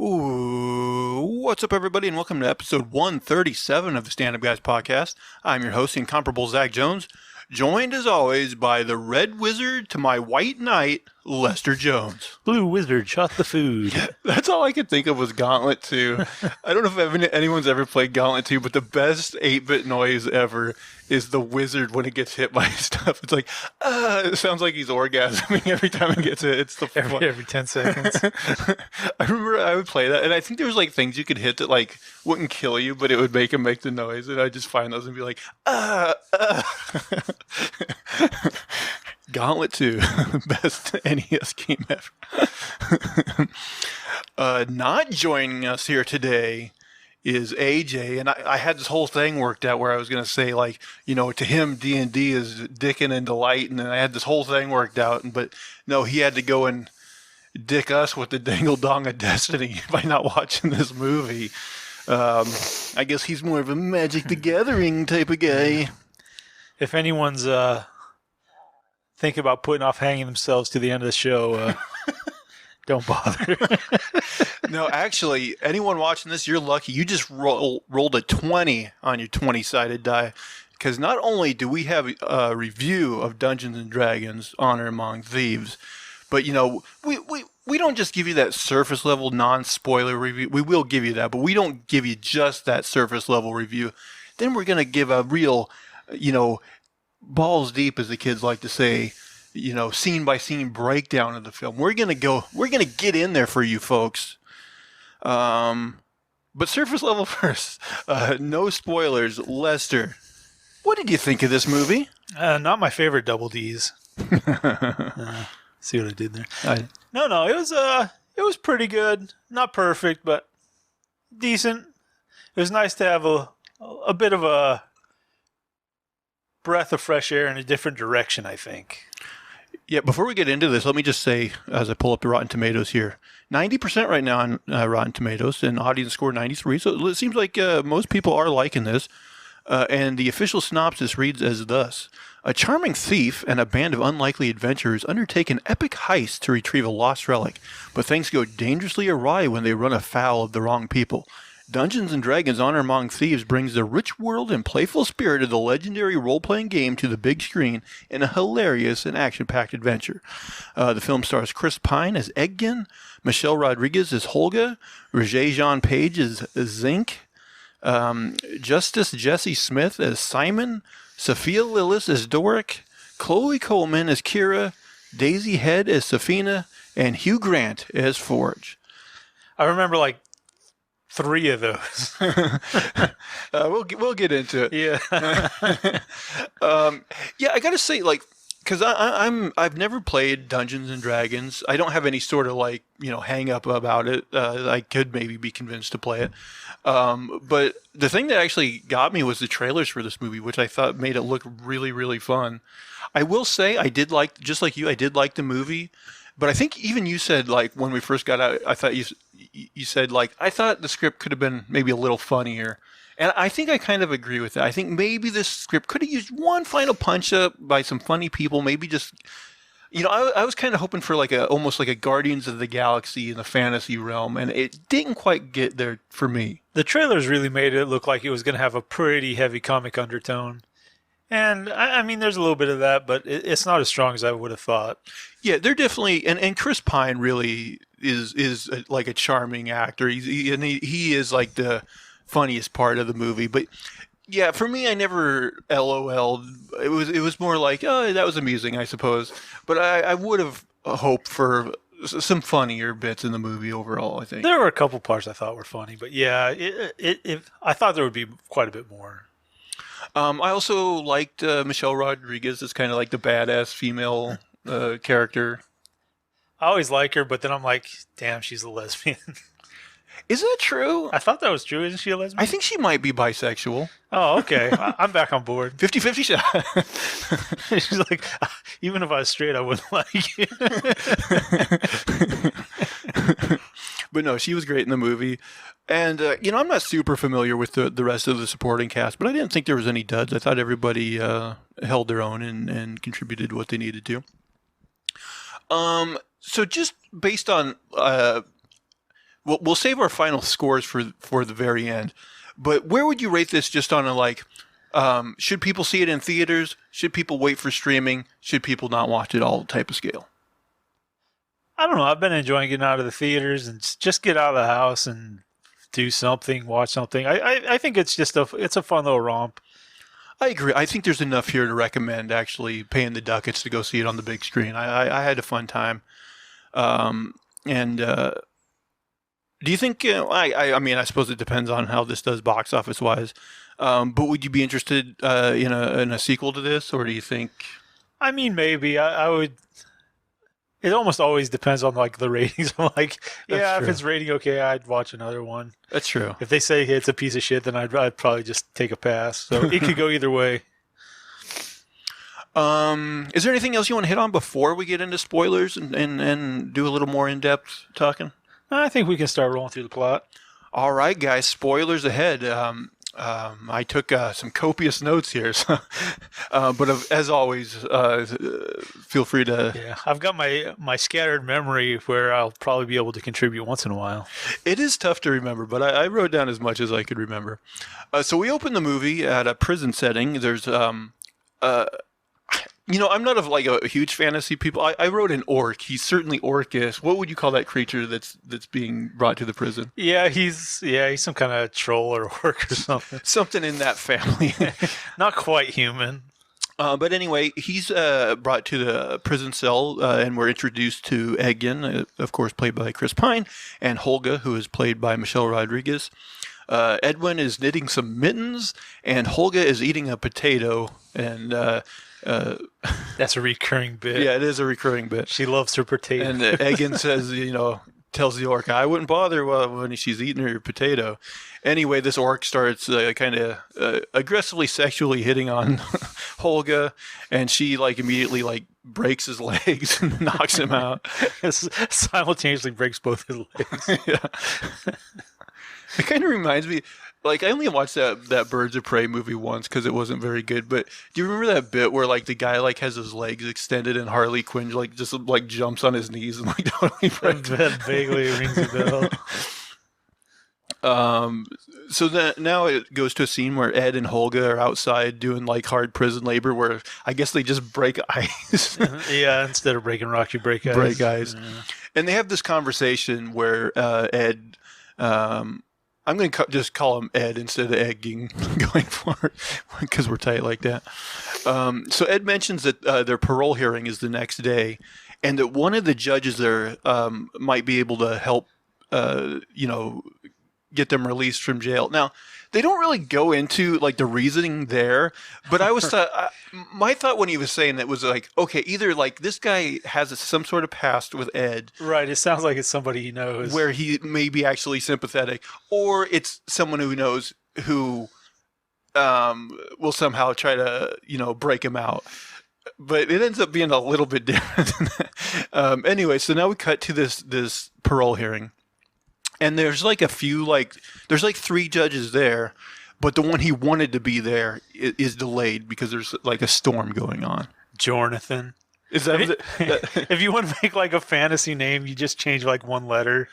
Ooh, what's up, everybody, and welcome to episode 137 of the Stand Up Guys podcast. I'm your host, the incomparable Zach Jones, joined as always by the Red Wizard to my White Knight, Lester Jones. Blue Wizard shot the food. That's all I could think of was Gauntlet 2. I don't know if anyone's ever played Gauntlet 2, but the best 8-bit noise ever is the wizard when it gets hit by stuff. It's like, it sounds like he's orgasming every time it gets hit. It's the every 10 seconds. I remember I would play that, and I think there was like things you could hit that like wouldn't kill you, but it would make him make the noise, and I'd just find those and be like, Gauntlet 2, best NES game ever. Not joining us here today is AJ, and I had this whole thing worked out where I was going to say, like, you know, to him D&D is dickin' and delight, and then I had this whole thing worked out, but no, he had to go and dick us with the dangle dong of destiny by not watching this movie. I guess he's more of a Magic the Gathering type of guy. If anyone's thinking about putting off hanging themselves to the end of the show, don't bother. No, actually, anyone watching this, you're lucky. You just rolled a 20 on your 20-sided die. Because not only do we have a review of Dungeons & Dragons, Honor Among Thieves, but, you know, we don't just give you that surface-level, non-spoiler review. We will give you that, but we don't give you just that surface-level review. Then we're going to give a real, you know, balls deep, as the kids like to say, you know, scene-by-scene breakdown of the film. We're going to get in there for you folks. But surface level first. No spoilers. Lester, what did you think of this movie? Not my favorite double D's. See what I did there? No, it was pretty good. Not perfect, but decent. It was nice to have a bit of a breath of fresh air in a different direction, I think. Yeah, before we get into this, let me just say, as I pull up the Rotten Tomatoes here, 90% right now on Rotten Tomatoes, and audience score 93, so it seems like most people are liking this. And the official synopsis reads as thus. A charming thief and a band of unlikely adventurers undertake an epic heist to retrieve a lost relic, but things go dangerously awry when they run afoul of the wrong people. Dungeons & Dragons Honor Among Thieves brings the rich world and playful spirit of the legendary role-playing game to the big screen in a hilarious and action-packed adventure. The film stars Chris Pine as Edgin, Michelle Rodriguez as Holga, Rege-Jean Page as Zinc, Justice Jesse Smith as Simon, Sophia Lillis as Doric, Chloe Coleman as Kira, Daisy Head as Safina, and Hugh Grant as Forge. I remember like 3 of those. We'll get into it. Yeah. Yeah, I gotta say, like, because I've never played Dungeons and Dragons. I don't have any sort of like, you know, hang up about it. I could maybe be convinced to play it. But the thing that actually got me was the trailers for this movie, which I thought made it look really, really fun. I will say I did like, just like you, I did like the movie. But I think even you said, like, when we first got out, I thought you said, like, I thought the script could have been maybe a little funnier. And I think I kind of agree with that. I think maybe this script could have used one final punch-up by some funny people. Maybe just, you know, I was kind of hoping for like almost like a Guardians of the Galaxy in the fantasy realm, and it didn't quite get there for me. The trailers really made it look like it was going to have a pretty heavy comic undertone. And, I mean, there's a little bit of that, but it's not as strong as I would have thought. Yeah, they're definitely, and Chris Pine really is like a charming actor. He is like the funniest part of the movie. But yeah, for me, I never LOL'd. It was more like, oh, that was amusing, I suppose. But I would have hoped for some funnier bits in the movie overall, I think. There were a couple parts I thought were funny, but yeah, I thought there would be quite a bit more. I also liked Michelle Rodriguez as kind of like the badass female character. I always like her, but then I'm like, damn, she's a lesbian. Is that true? I thought that was true. Isn't she a lesbian? I think she might be bisexual. Oh, okay. I'm back on board. 50-50 shot. She's like, even if I was straight, I wouldn't like it. But no, she was great in the movie. And, you know, I'm not super familiar with the rest of the supporting cast, but I didn't think there was any duds. I thought everybody held their own and contributed what they needed to. So just based on we'll save our final scores for the very end. But where would you rate this just on a like? Should people see it in theaters? Should people wait for streaming? Should people not watch it all type of scale? I don't know. I've been enjoying getting out of the theaters and just get out of the house and do something, watch something. I think it's just it's a fun little romp. I agree. I think there's enough here to recommend actually paying the ducats to go see it on the big screen. I had a fun time. Do you think? I mean, I suppose it depends on how this does box office wise. But would you be interested in a sequel to this, or do you think? I mean, maybe I would. It almost always depends on like the ratings. I'm like, yeah, if it's rating okay, I'd watch another one. That's true. If they say it's a piece of shit, then I'd probably just take a pass. So it could go either way. Is there anything else you want to hit on before we get into spoilers and do a little more in-depth talking? I think we can start rolling through the plot. All right, guys. Spoilers ahead. I took some copious notes here, so, but as always, feel free to. Yeah, I've got my scattered memory where I'll probably be able to contribute once in a while. It is tough to remember, but I wrote down as much as I could remember. So we open the movie at a prison setting. There's I'm not like a huge fantasy people. I wrote an orc. He's certainly orcish. What would you call that creature that's being brought to the prison? Yeah, he's some kind of troll or orc or something. Something in that family. Not quite human. But anyway, he's brought to the prison cell, and we're introduced to Eggen, of course, played by Chris Pine, and Holga, who is played by Michelle Rodriguez. Edwin is knitting some mittens, and Holga is eating a potato, and that's a recurring bit. Yeah, it is a recurring bit. She loves her potato. And Eggen says, tells the orc, I wouldn't bother when she's eating her potato. Anyway, this orc starts kind of aggressively sexually hitting on Holga, and she immediately breaks his legs and knocks him out. Simultaneously breaks both his legs. Yeah. It kind of reminds me. I only watched that Birds of Prey movie once because it wasn't very good. But do you remember that bit where the guy has his legs extended and Harley Quinn just jumps on his knees and totally breaks? That vaguely rings a bell. So now it goes to a scene where Ed and Holga are outside doing hard prison labor, where I guess they just break ice. Yeah, instead of breaking rocks, you break ice. Break ice, yeah. And they have this conversation where Ed. I'm going to just call him Ed instead of Egging going forward because we're tight like that. So Ed mentions that their parole hearing is the next day, and that one of the judges there might be able to help, get them released from jail. Now, they don't really go into the reasoning there, but I was my thought when he was saying that was okay, either this guy has some sort of past with Ed, right? It sounds like it's somebody he knows, where he may be actually sympathetic, or it's someone who knows who will somehow try to break him out. But it ends up being a little bit different than that. Anyway, so now we cut to this parole hearing. And there's a few, there's 3 judges there, but the one he wanted to be there is delayed because there's a storm going on. Jonathan. Is that if you want to make a fantasy name, you just change one letter.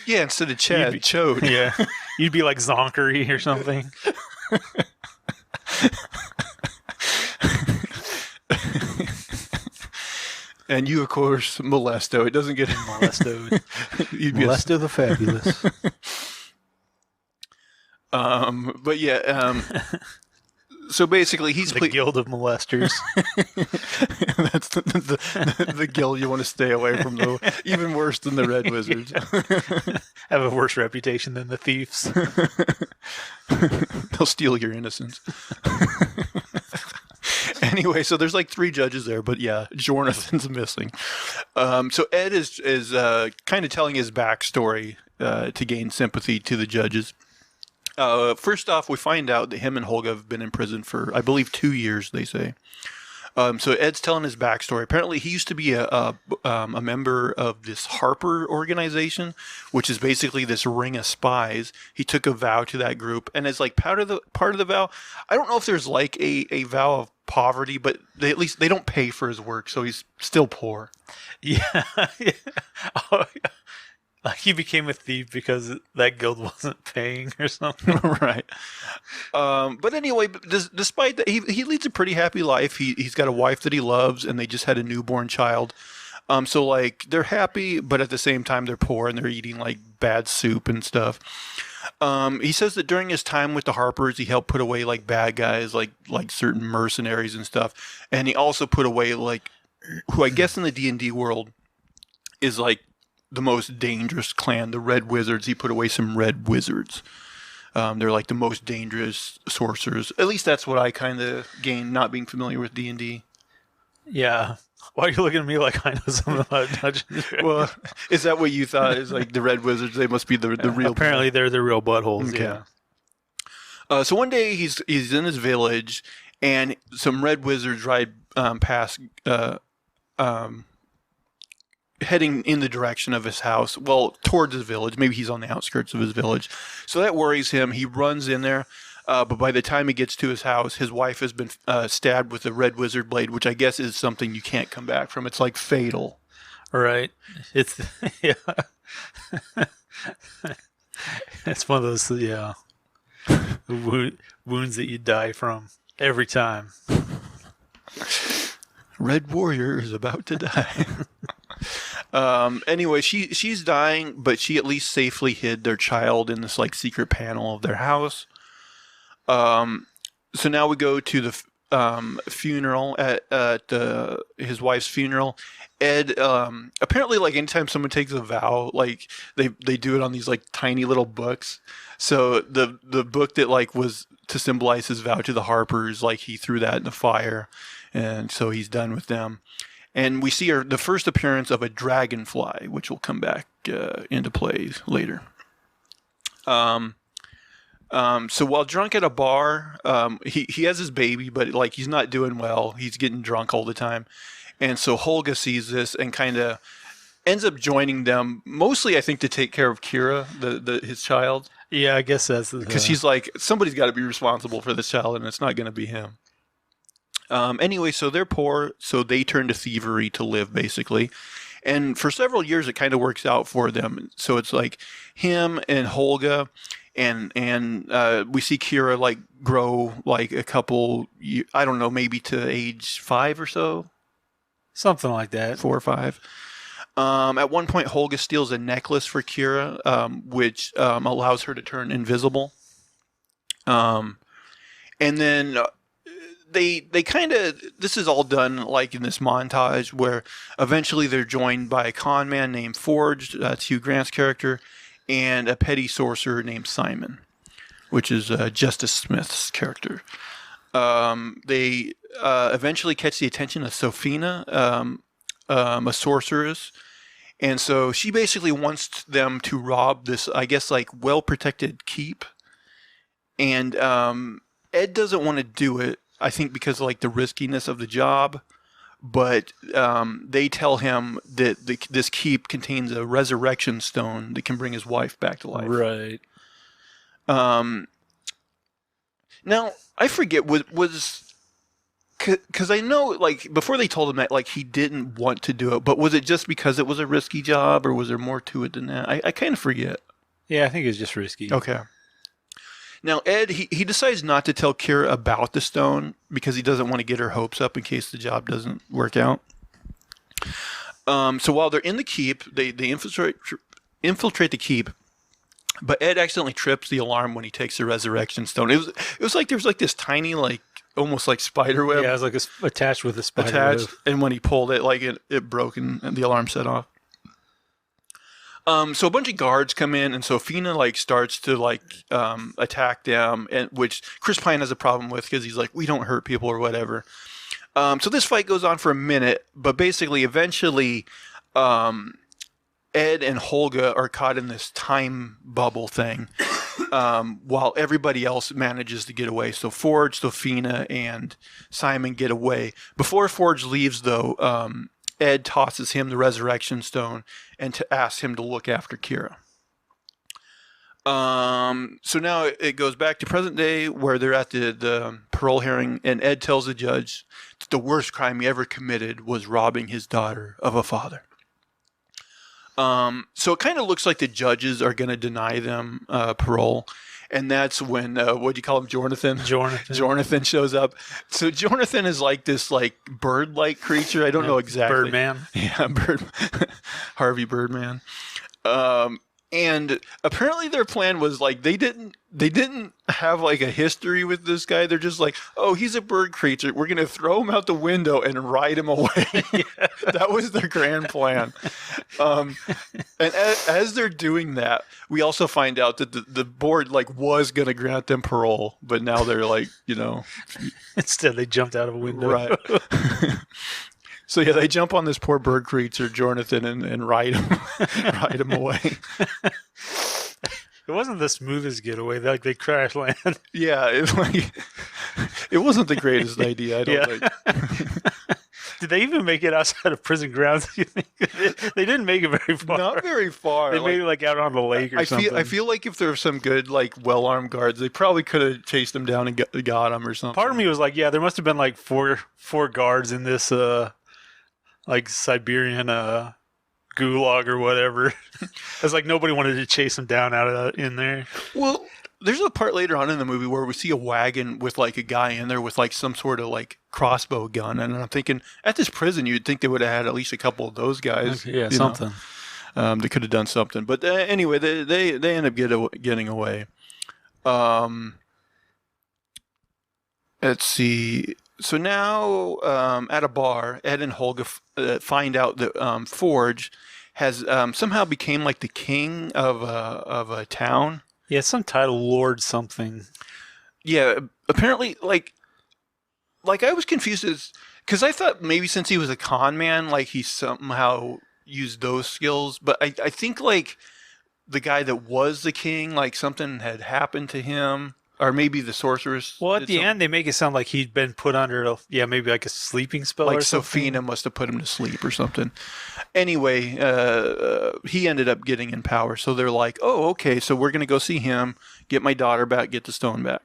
Yeah, instead of Chad, Chode. Yeah. You'd be Zonkery or something. And you, of course, Molesto. It doesn't get Molesto. Molesto the Fabulous. But yeah, so basically he's the Guild of Molesters. That's the guild you want to stay away from, though. Even worse than the Red Wizards. Have a worse reputation than the thieves. They'll steal your innocence. Anyway, so there's 3 judges there, but yeah, Jonathan's missing. So Ed is kind of telling his backstory to gain sympathy to the judges. First off, we find out that him and Holga have been in prison for, I believe, 2 years, they say. So Ed's telling his backstory. Apparently, he used to be a member of this Harper organization, which is basically this ring of spies. He took a vow to that group, and as part of the vow, I don't know if there's a vow of poverty, but at least they don't pay for his work, so he's still poor. Yeah. Oh, Like he became a thief because that guild wasn't paying or something. Right. But anyway, despite that, he leads a pretty happy life. He's got a wife that he loves, and they just had a newborn child. So like they're happy, but at the same time they're poor and they're eating like bad soup and stuff. He says that during his time with the Harpers, he helped put away like bad guys, like certain mercenaries and stuff, and he also put away like who I guess in the D&D world is like the most dangerous clan, the Red Wizards. He put away some Red Wizards. They're like the most dangerous sorcerers. At least that's what I kind of gained not being familiar with D&D. Yeah. Why are you looking at me like I know something about Dungeons? Well, is that what you thought? Is like the Red Wizards? They must be the real. Apparently, they're the real buttholes. Okay. Yeah. So one day he's in his village, and some Red Wizards ride past, heading in the direction of his house. Well, towards his village. Maybe he's on the outskirts of his village. So that worries him. He runs in there. But by the time he gets to his house, his wife has been stabbed with a red wizard blade, which I guess is something you can't come back from. It's like fatal. Right. It's yeah. It's one of those wounds that you die from every time. Red warrior is about to die. Anyway, she's dying, but she at least safely hid their child in this like secret panel of their house. So now we go to the funeral at his wife's funeral. Ed, apparently, like anytime someone takes a vow, like they do it on these like tiny little books. So the book that like was to symbolize his vow to the Harpers, like he threw that in the fire, and so he's done with them. And we see the first appearance of a dragonfly, which will come back into play later. So while drunk at a bar, he has his baby, but like he's not doing well. He's getting drunk all the time. And so Holga sees this and kind of ends up joining them, mostly I think to take care of Kira, his child. Yeah, I guess that's because she's like, somebody's got to be responsible for this child, and it's not going to be him. Anyway, so they're poor, so they turn to thievery to live, basically. And for several years, it kind of works out for them. So it's like him and Holga. And we see Kira like grow like a couple, I don't know, maybe to age 5 or so. Something like that. 4 or 5. At one point, Holga steals a necklace for Kira, which allows her to turn invisible. And then they kind of, this is all done like in this montage where eventually they're joined by a con man named Forge, that's Hugh Grant's character, and a petty sorcerer named Simon, which is Justice Smith's character. They eventually catch the attention of Sophia, a sorceress, and so she basically wants them to rob this, I guess, like well-protected keep. And Ed doesn't want to do it, I think because of like the riskiness of the job. But they tell him that this keep contains a resurrection stone that can bring his wife back to life. Right. Now, I forget, was because I know, like, before they told him that, like, he didn't want to do it, but was it just because it was a risky job, or was there more to it than that? I kind of forget. Yeah, I think it was just risky. Okay. Now, Ed, he decides not to tell Kira about the stone because he doesn't want to get her hopes up in case the job doesn't work out. So while they're in the keep, they infiltrate the keep, but Ed accidentally trips the alarm when he takes the resurrection stone. It was like there was like this tiny, like almost like spider web. Yeah, it was like attached with a spider web. And when he pulled it, like it broke and the alarm set off. So a bunch of guards come in, and Sophia like starts to like attack them, and which Chris Pine has a problem with because he's like, we don't hurt people or whatever. So this fight goes on for a minute, but basically, eventually, Ed and Holga are caught in this time bubble thing, while everybody else manages to get away. So Forge, Sophia, and Simon get away. Before Forge leaves, though, Ed tosses him the resurrection stone and asks him to look after Kira. So now it goes back to present day where they're at the parole hearing, and Ed tells the judge that the worst crime he ever committed was robbing his daughter of a father. So it kind of looks like the judges are going to deny them parole. And that's when, what do you call him, Jonathan? Jonathan shows up. So Jonathan is like this like bird-like creature. I don't know exactly. Birdman. Yeah, Harvey Birdman. And apparently their plan was like they didn't have like a history with this guy. They're just like, oh, he's a bird creature. We're gonna throw him out the window and ride him away. That was their grand plan. And as they're doing that, we also find out that the board like was gonna grant them parole, but now they're like, instead they jumped out of a window. Right. So yeah, they jump on this poor bird creature, Jonathan, and ride him away. It wasn't the smoothest getaway. They crash land. Yeah, it wasn't the greatest idea. I don't think. Did they even make it outside of prison grounds? You think they didn't make it very far? Not very far. They made it like out on the lake or something. I feel like if there were some good, like well-armed guards, they probably could have chased them down and got them or something. Part of me was like, yeah, there must have been like four guards in this like Siberian gulag or whatever. It's like nobody wanted to chase them down in there. Well, there's a part later on in the movie where we see a wagon with like a guy in there with like some sort of like crossbow gun, and I'm thinking at this prison you'd think they would have had at least a couple of those guys. Yeah, something. They could have done something, but anyway, they end up getting away. Let's see. So now, at a bar, Ed and Holga find out that Forge has somehow became like the king of a town. Yeah, some title, Lord something. Yeah, apparently, like I was confused because I thought maybe since he was a con man, like he somehow used those skills. But I think like the guy that was the king, like something had happened to him. Or maybe the sorceress. Well, at the end, they make it sound like he'd been put under, maybe like a sleeping spell like or something. Sophia must have put him to sleep or something. Anyway, he ended up getting in power. So they're like, oh, okay, so we're going to go see him, get my daughter back, get the stone back.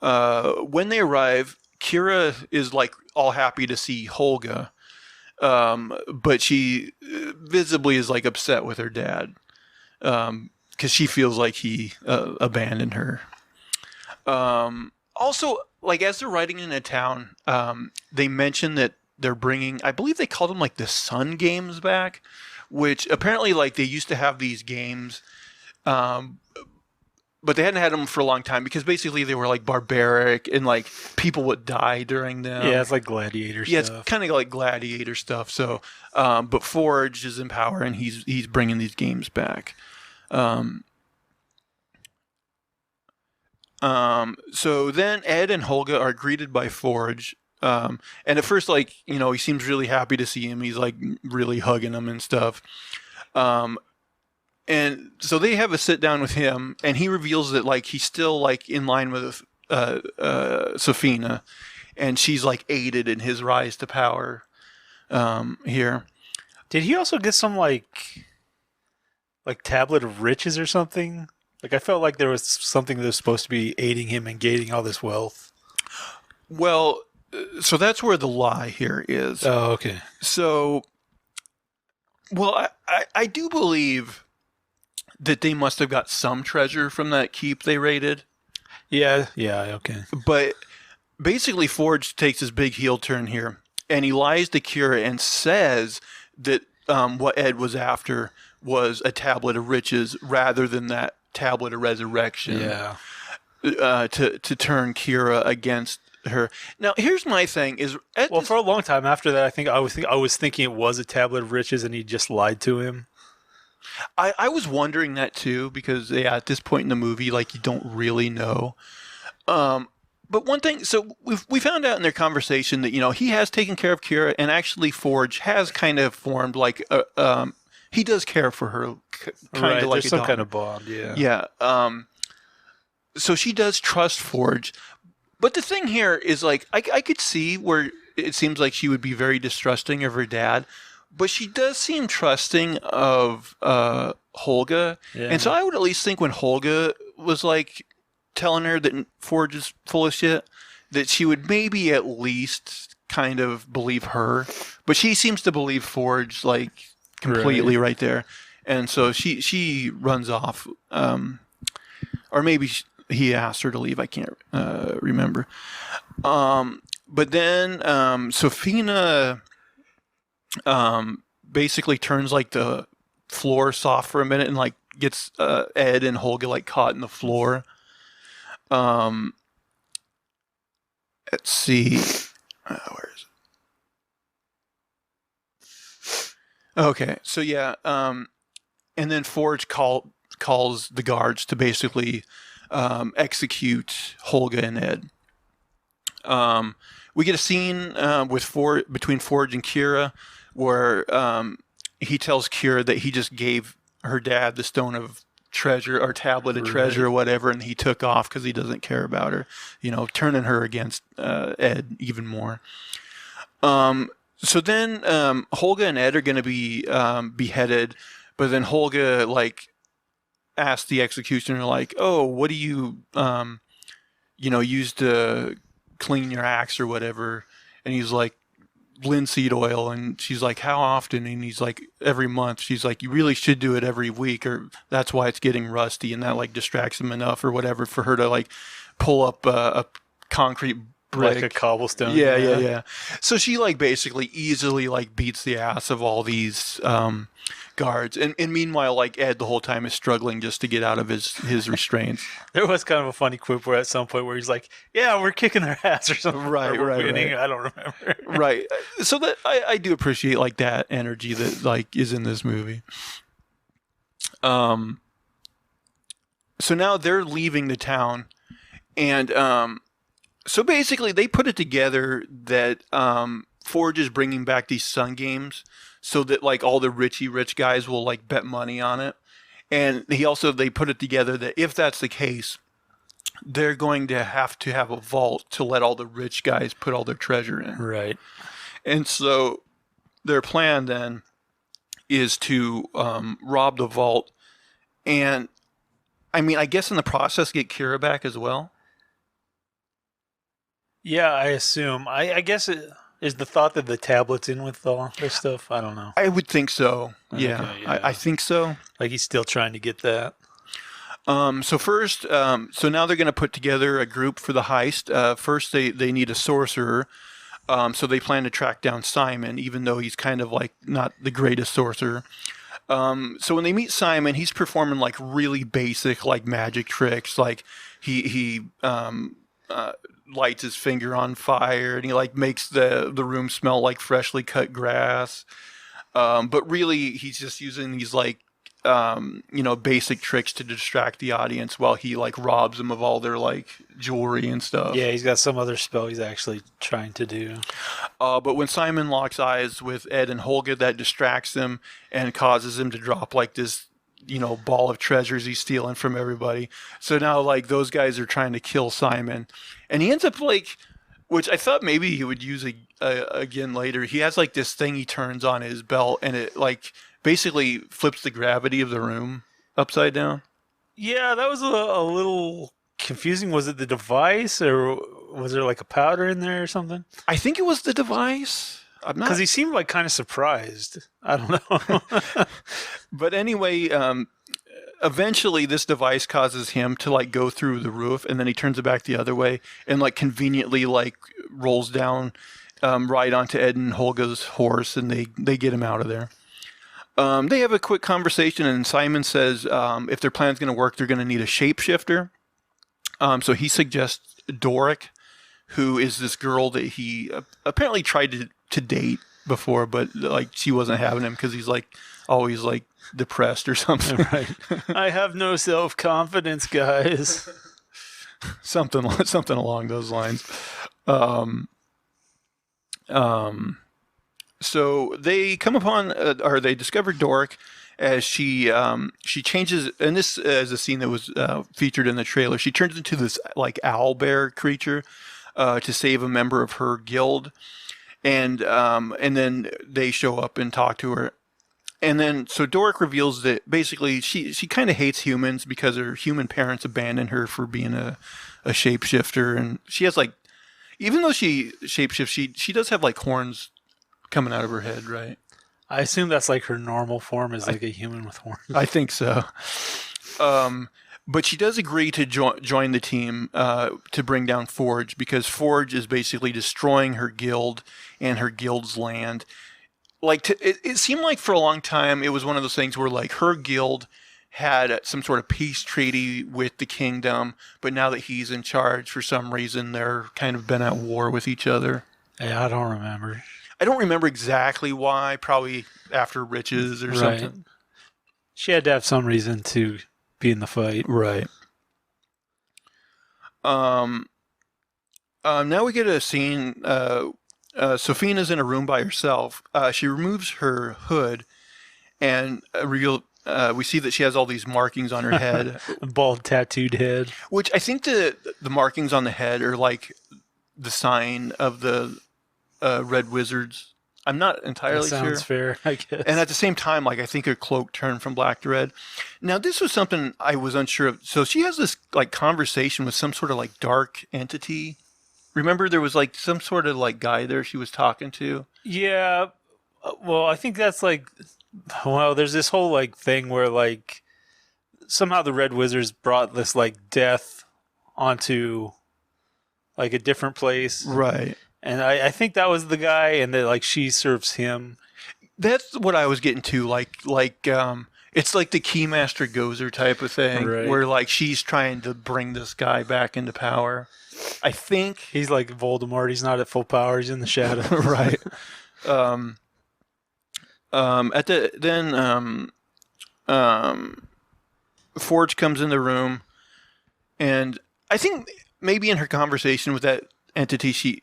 When they arrive, Kira is like all happy to see Holga. But she visibly is like upset with her dad. Because she feels like he abandoned her. Also, like as they're riding in a town, they mention that they're bringing, I believe they called them like the Sun Games back, which apparently like they used to have these games, but they hadn't had them for a long time because basically they were like barbaric and like people would die during them. Yeah, it's like gladiator stuff. Yeah, it's kind of like gladiator stuff. So, but Forge is in power and he's bringing these games back. So then Ed and Holga are greeted by Forge. And at first, like, he seems really happy to see him. He's like really hugging him and stuff. And so they have a sit down with him and he reveals that like, he's still like in line with, Sophia, and she's like aided in his rise to power, here. Did he also get some like tablet of riches or something? Like I felt like there was something that was supposed to be aiding him and gaining all this wealth. Well, so that's where the lie here is. Oh, okay. So, well, I do believe that they must have got some treasure from that keep they raided. Yeah, okay. But basically Forge takes his big heel turn here and he lies to Kira and says that what Ed was after was a tablet of riches rather than that tablet of resurrection. Yeah. To turn Kira against her. Now, here's my thing: is for a long time after that, I think I was thinking it was a tablet of riches, and he just lied to him. I was wondering that too because at this point in the movie, like you don't really know. But one thing, so we found out in their conversation that he has taken care of Kira, and actually Forge has kind of formed like he does care for her, kind of like there's some kind of bond, yeah. Yeah. So she does trust Forge, but the thing here is like I could see where it seems like she would be very distrusting of her dad, but she does seem trusting of Holga, and so I would at least think when Holga was like telling her that Forge is full of shit, that she would maybe at least kind of believe her, but she seems to believe Forge like completely right there. And so she runs off, or maybe he asked her to leave. I can't remember. But then Sophina basically turns like the floor soft for a minute and like gets Ed and Holga like caught in the floor. Let's see. Where is it? Okay, so yeah, and then Forge calls the guards to basically execute Holga and Ed. We get a scene between Forge and Kira where he tells Kira that he just gave her dad the stone of treasure or tablet of treasure or whatever, and he took off because he doesn't care about her, turning her against Ed even more. So then Holga and Ed are going to be beheaded, but then Holga like asks the executioner like, "Oh, what do you use to clean your axe or whatever?" And he's like, linseed oil. And she's like, "How often?" And he's like, "Every month." She's like, "You really should do it every week, or that's why it's getting rusty." And that like distracts him enough or whatever for her to like pull up a concrete brick, like a cobblestone. Yeah. So she like basically easily like beats the ass of all these guards, and meanwhile like Ed the whole time is struggling just to get out of his restraints. There was kind of a funny quip where at some point where he's like, "Yeah, we're kicking their ass" or something. Right. I don't remember. Right. So that I do appreciate like that energy that like is in this movie. So now they're leaving the town, and so basically they put it together that Forge is bringing back these Sun Games so that like all the rich guys will like bet money on it. And they put it together that if that's the case, they're going to have a vault to let all the rich guys put all their treasure in. Right. And so their plan then is to rob the vault, and I mean, I guess in the process get Kira back as well. Yeah, I assume. I guess it is the thought that the tablet's in with all this stuff. I don't know. I would think so. Yeah, Okay, yeah. I think so. Like he's still trying to get that. So first, so now they're going to put together a group for the heist. First, they need a sorcerer. So they plan to track down Simon, even though he's kind of like not the greatest sorcerer. So when they meet Simon, he's performing like really basic like magic tricks. Like he lights his finger on fire, and he like makes the room smell like freshly cut grass. But really, he's just using these like basic tricks to distract the audience while he like robs them of all their like jewelry and stuff. Yeah, he's got some other spell he's actually trying to do. But when Simon locks eyes with Ed and Holga, that distracts him and causes him to drop like this ball of treasures he's stealing from everybody. So now like those guys are trying to kill Simon, and he ends up like, which I thought maybe he would use again later. He has like this thing he turns on his belt, and it like basically flips the gravity of the room upside down. Yeah, that was a little confusing. Was it the device, or was there like a powder in there or something? I think it was the device. I'm not, because he seemed like kind of surprised. I don't know. But anyway, eventually this device causes him to like go through the roof, and then he turns it back the other way and like conveniently like rolls down right onto Ed and Holga's horse, and they get him out of there. They have a quick conversation, and Simon says if their plan's going to work, they're going to need a shapeshifter. So he suggests Doric, who is this girl that he apparently tried to date before, but like she wasn't having him because he's like always like depressed or something. Right. I have no self-confidence, guys. something along those lines. So they come upon, or they discover Doric as she changes, and this is a scene that was featured in the trailer. She turns into this like owl bear creature to save a member of her guild, and then they show up and talk to her. And then, so Doric reveals that basically she kind of hates humans because her human parents abandoned her for being a shapeshifter, and she has like, Even though she shapeshifts, she does have like horns coming out of her head, right? I assume that's like her normal form is like a human with horns. I think so. But she does agree to join the team to bring down Forge, because Forge is basically destroying her guild and her guild's land. Like it seemed like for a long time it was one of those things where like her guild had some sort of peace treaty with the kingdom, but now that he's in charge, for some reason they're kind of been at war with each other. Yeah, I don't remember. I don't remember exactly why. Probably after riches or something. She had to have some reason to be in the fight. Right. Now we get a scene. Sophia's in a room by herself. She removes her hood and we see that she has all these markings on her head. A bald tattooed head. Which I think the markings on the head are like the sign of the Red Wizards. I'm not entirely sure. Sounds fair, I guess. And at the same time, like I think her cloak turned from black to red. Now, this was something I was unsure of. So she has this like conversation with some sort of like dark entity. Remember, there was like some sort of like guy there she was talking to. Yeah. Well, I think that's like, well, there's this whole like thing where like somehow the Red Wizards brought this like death onto like a different place. Right. And I think that was the guy, and that like she serves him. That's what I was getting to. Like it's like the Keymaster Gozer type of thing, right, where like she's trying to bring this guy back into power. I think he's like Voldemort. He's not at full power. He's in the shadows. Right. Forge comes in the room, and I think maybe in her conversation with that entity, she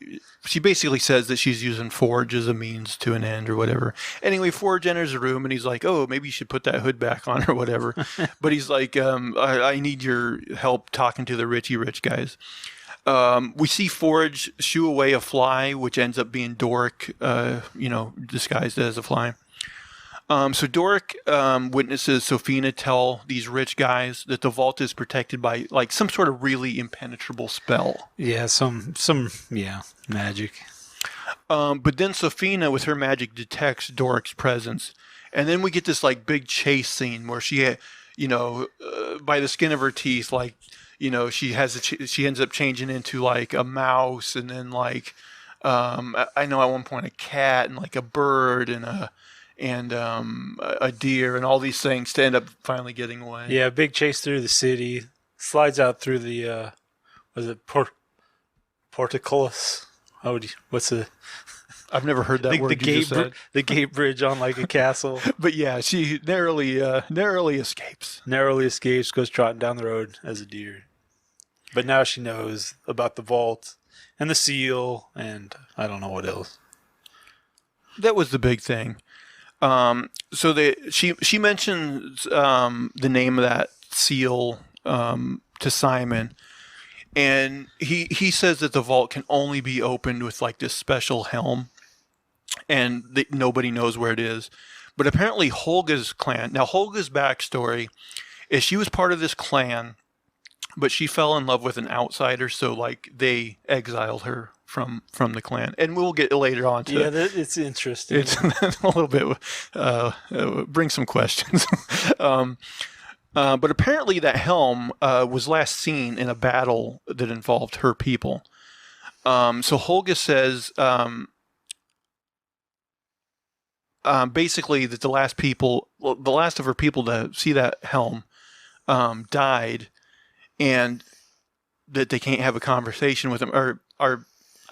basically says that she's using Forge as a means to an end or whatever. Anyway, Forge enters the room and he's like, "Oh, maybe you should put that hood back on or whatever." But he's like, I need your help talking to the rich guys. We see Forge shoo away a fly, which ends up being Doric, disguised as a fly. So Doric witnesses Sophia tell these rich guys that the vault is protected by like some sort of really impenetrable spell. Yeah, some magic. But then Sophia, with her magic, detects Doric's presence, and then we get this like big chase scene where she, by the skin of her teeth, like she ends up changing into like a mouse, and then like I know at one point a cat and like a bird and a deer and all these things to end up finally getting away. Yeah, big chase through the city. Slides out through the, was it portcullis? I've never heard that word you just said. The gate bridge on like a castle. But yeah, she narrowly escapes. Narrowly escapes, goes trotting down the road as a deer. But now she knows about the vault and the seal and I don't know what else. That was the big thing. So she mentions the name of that seal to Simon, and he says that the vault can only be opened with like this special helm, and nobody knows where it is. But apparently Holga's clan. Now Holga's backstory is she was part of this clan, but she fell in love with an outsider, so like they exiled her from the clan, and we'll get later on to it's interesting. It's a little bit bring some questions. But apparently that helm was last seen in a battle that involved her people. So Holga says basically that the last of her people to see that helm died, and that they can't have a conversation with him, or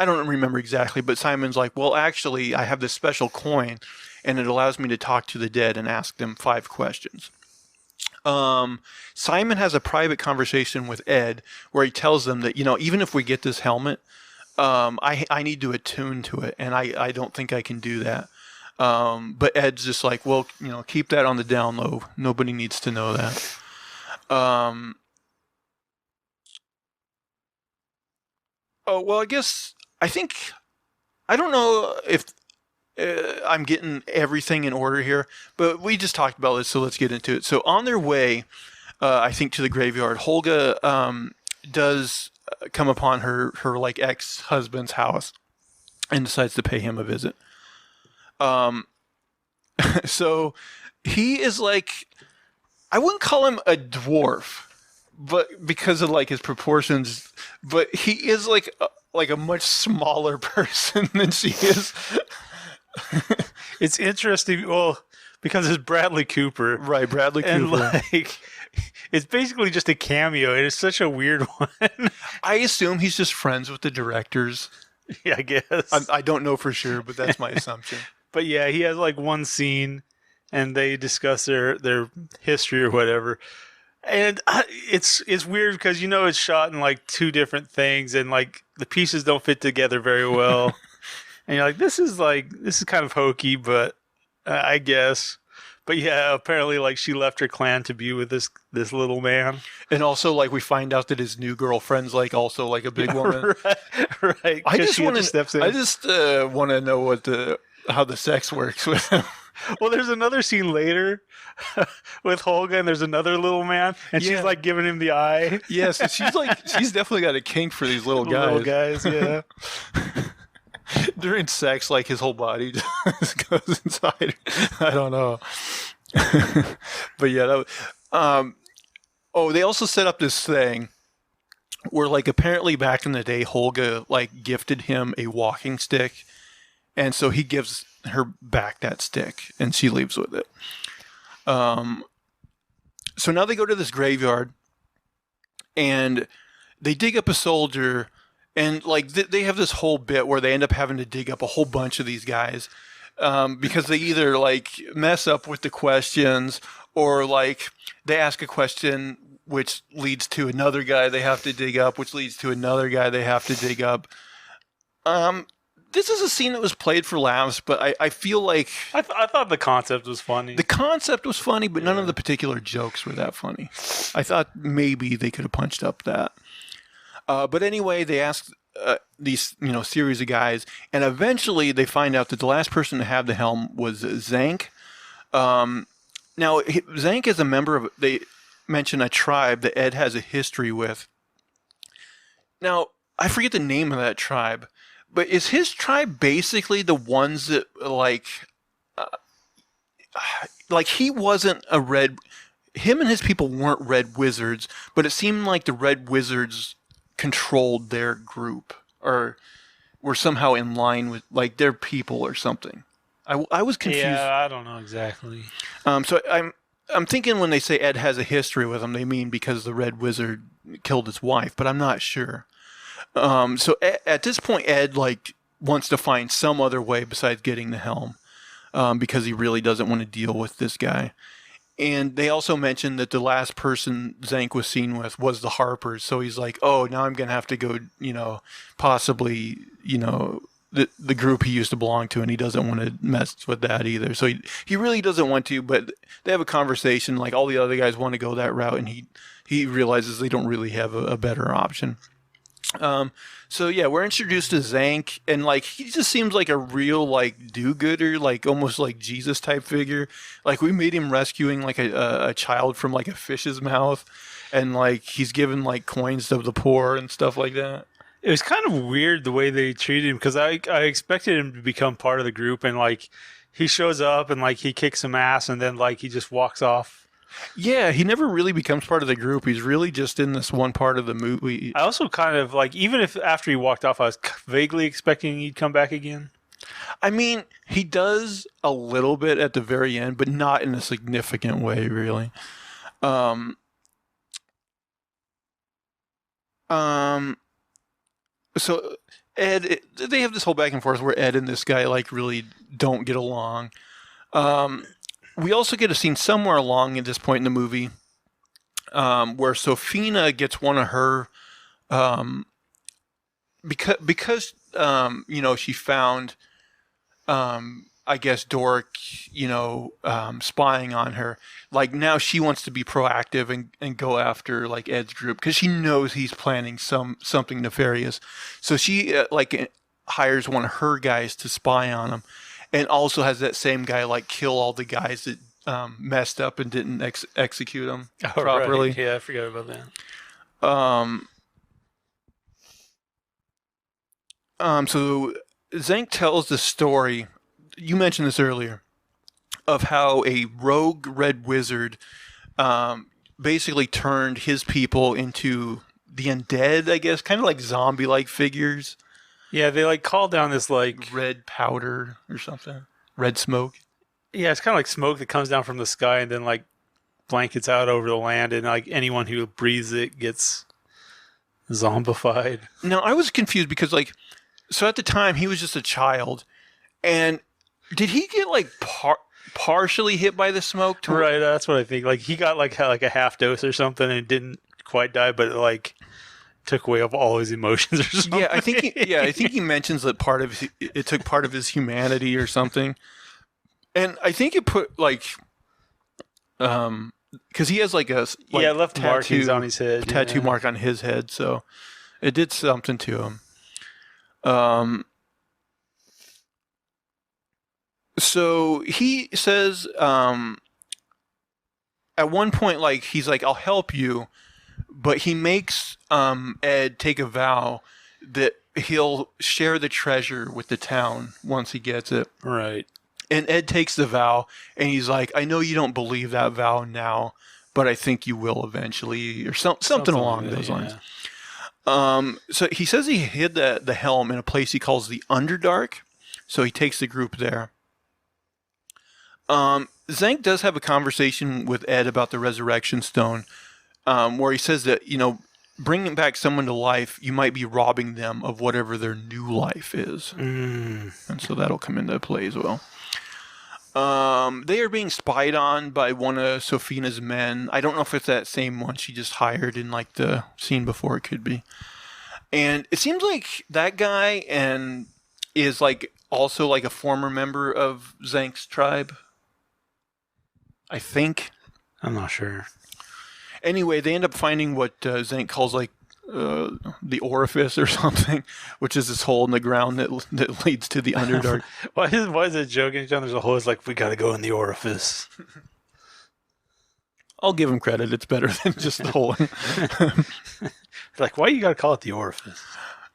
I don't remember exactly, but Simon's like, well, actually, I have this special coin, and it allows me to talk to the dead and ask them 5 questions. Simon has a private conversation with Ed where he tells them that, even if we get this helmet, I need to attune to it, and I don't think I can do that. But Ed's just like, well, keep that on the down low. Nobody needs to know that. Oh, well, I don't know if I'm getting everything in order here, but we just talked about this, so let's get into it. So on their way, I think, to the graveyard, Holga does come upon her like ex-husband's house and decides to pay him a visit. So he is like, I wouldn't call him a dwarf, but because of like his proportions, but he is like a much smaller person than she is. It's interesting. Well, because it's Bradley Cooper, Right, Bradley Cooper. and like it's basically just a cameo. It is such a weird one. I assume he's just friends with the directors. Yeah, I guess. I don't know for sure, but that's my assumption. But yeah, he has like one scene, and they discuss their history or whatever. And it's weird because it's shot in like two different things, and like the pieces don't fit together very well. And you're like, this is kind of hokey, but I guess. But yeah, apparently like she left her clan to be with this little man. And also, like, we find out that his new girlfriend's like also like a big woman. Right. I just want to know how the sex works with him. Well, there's another scene later with Holga, and there's another little man, and she's like giving him the eye. Yes, she's definitely got a kink for these little guys. Little guys, yeah. During sex, like his whole body just goes inside. I don't know. But yeah, they also set up this thing where like apparently back in the day, Holga like gifted him a walking stick, and so he gives her back that stick, and she leaves with it. So now they go to this graveyard, and they dig up a soldier. And like they have this whole bit where they end up having to dig up a whole bunch of these guys because they either like mess up with the questions, or like they ask a question which leads to another guy they have to dig up, which leads to another guy they have to dig up. This is a scene that was played for laughs, but I feel like I thought the concept was funny. The concept was funny, but none of the particular jokes were that funny. I thought maybe they could have punched up that. But anyway, they ask these series of guys, and eventually they find out that the last person to have the helm was Zank. Now, Zank is a member of, they mention a tribe that Ed has a history with. Now, I forget the name of that tribe, but is his tribe basically the ones that like he wasn't a red, him and his people weren't red wizards, but it seemed like the red wizards controlled their group or were somehow in line with like their people or something. I was confused. Yeah, I don't know exactly. So I'm thinking when they say Ed has a history with him, they mean because the red wizard killed his wife, but I'm not sure. So at this point, Ed like wants to find some other way besides getting the helm because he really doesn't want to deal with this guy. And they also mentioned that the last person Zank was seen with was the Harpers. So he's like, oh, now I'm going to have to go, possibly, the group he used to belong to, and he doesn't want to mess with that either. So he really doesn't want to, but they have a conversation, like all the other guys want to go that route, and he realizes they don't really have a better option. So yeah, we're introduced to Zank, and like he just seems like a real like do-gooder, like almost like Jesus type figure. Like we made him rescuing like a child from like a fish's mouth, and like he's given like coins to the poor and stuff like that. It was kind of weird the way they treated him because I expected him to become part of the group, and like he shows up and like he kicks some ass, and then like he just walks off. Yeah, he never really becomes part of the group. He's really just in this one part of the movie. I also kind of like, even if after he walked off, I was vaguely expecting he'd come back again. I mean, he does a little bit at the very end, but not in a significant way, really. So Ed, they have this whole back and forth where Ed and this guy like really don't get along. We also get a scene somewhere along at this point in the movie where Sophia gets one of her because she found I guess Doric spying on her. Like now she wants to be proactive and go after like Ed's group because she knows he's planning something nefarious. So she hires one of her guys to spy on him. And also has that same guy like kill all the guys that messed up and didn't execute them properly. Right. Yeah, I forgot about that. So Zank tells the story. You mentioned this earlier of how a rogue red wizard basically turned his people into the undead, I guess, kind of like zombie-like figures. Yeah, they like call down this like Red powder or something. Red smoke. yeah, it's kind of like smoke that comes down from the sky and then like blankets out over the land, and like anyone who breathes it gets zombified. Now, I was confused because, like, so at the time he was just a child, and did he get like partially hit by the smoke? Right, that's what I think. Like he got like a half dose or something and didn't quite die, but it, like took away of all his emotions or something. I think he mentions that it took part of his humanity or something, and I think it put like because he has like a left tattoo, markings on his head, tattoo mark on his head, so it did something to him. So he says at one point, like, he's like, I'll help you, but he makes Ed take a vow that he'll share the treasure with the town once he gets it. Right. And Ed takes the vow, and he's like, I know you don't believe that vow now, but I think you will eventually, or something along those lines. So he says he hid the helm in a place he calls the Underdark, so he takes the group there. Zank does have a conversation with Ed about the Resurrection Stone, where he says that, bringing back someone to life, you might be robbing them of whatever their new life is. And so that'll come into play as well. They are being spied on by one of Sophia's men. I don't know if it's that same one she just hired in like the scene before. It could be. And it seems like that guy is like also like a former member of Zank's tribe. I think. I'm not sure. Anyway, they end up finding what Zank calls like the orifice or something, which is this hole in the ground that leads to the Underdark. Why is it joking? There's a hole. It's like, we got to go in the orifice. I'll give him credit. It's better than just the hole. Like, why you got to call it the orifice?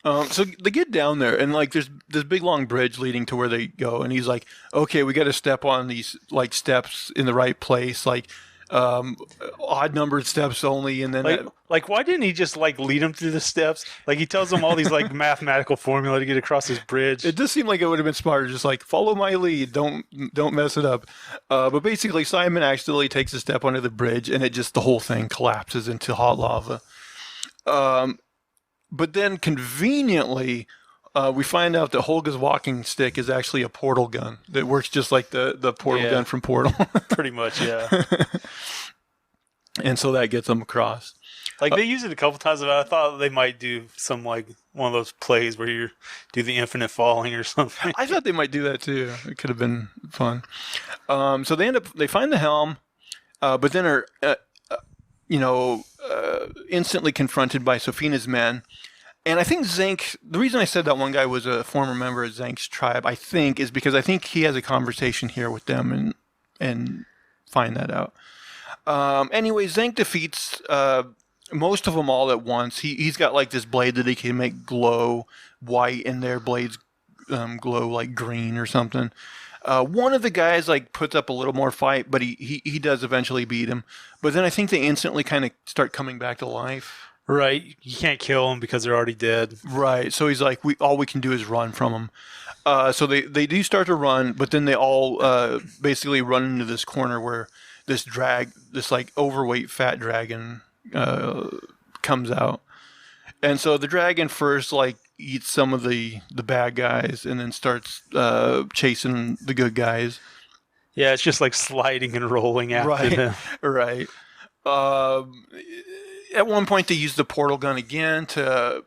So they get down there, and like there's this big long bridge leading to where they go, and he's like, okay, we got to step on these like steps in the right place, like odd numbered steps only, and then like why didn't he just like lead them through the steps? Like he tells them all these like mathematical formula to get across this bridge. It does seem like it would have been smarter, just like follow my lead, don't mess it up. But basically, Simon accidentally takes a step onto the bridge, and the whole thing collapses into hot lava. But then conveniently, we find out that Holga's walking stick is actually a portal gun that works just like the portal gun from Portal. Pretty much, yeah. And so that gets them across. Like they use it a couple times, but I thought they might do some like one of those plays where you do the infinite falling or something. I thought they might do that too. It could have been fun. So they find the helm, but then are instantly confronted by Sophia's men. And I think Zank, the reason I said that one guy was a former member of Zank's tribe, I think, is because I think he has a conversation here with them and find that out. Anyway, Zank defeats most of them all at once. He's got like this blade that he can make glow white, and their blades glow like green or something. One of the guys like puts up a little more fight, but he does eventually beat him. But then I think they instantly kind of start coming back to life. Right, you can't kill them because they're already dead. Right, so he's like, all we can do is run from them. So they do start to run, but then they all basically run into this corner where this like overweight fat dragon comes out. And so the dragon first like eats some of the bad guys and then starts chasing the good guys. Yeah, it's just like sliding and rolling after them. Right. At one point, they use the portal gun again to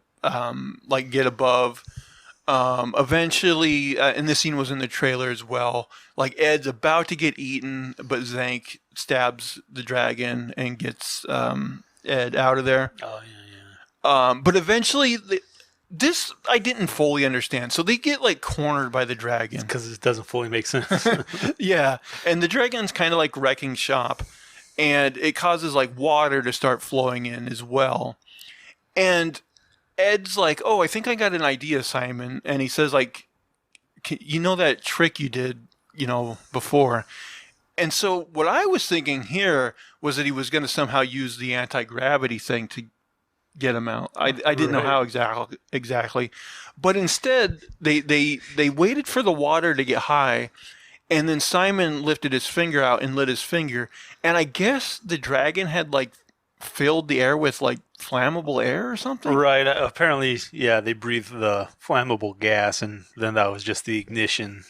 like get above. Eventually, and this scene was in the trailer as well. Like Ed's about to get eaten, but Zank stabs the dragon and gets Ed out of there. Oh yeah. But eventually, this I didn't fully understand. So they get like cornered by the dragon because it doesn't fully make sense. Yeah, and the dragon's kind of like wrecking shop. And it causes like water to start flowing in as well. And Ed's like, "Oh, I think I got an idea, Simon," and he says like, "You know that trick you did, before." And so what I was thinking here was that he was going to somehow use the anti-gravity thing to get him out. I didn't know how exactly, but instead they waited for the water to get high, and then Simon lifted his finger out and lit his finger, and I guess the dragon had like filled the air with like flammable air or something. Right. Apparently, yeah, they breathed the flammable gas, and then that was just the ignition.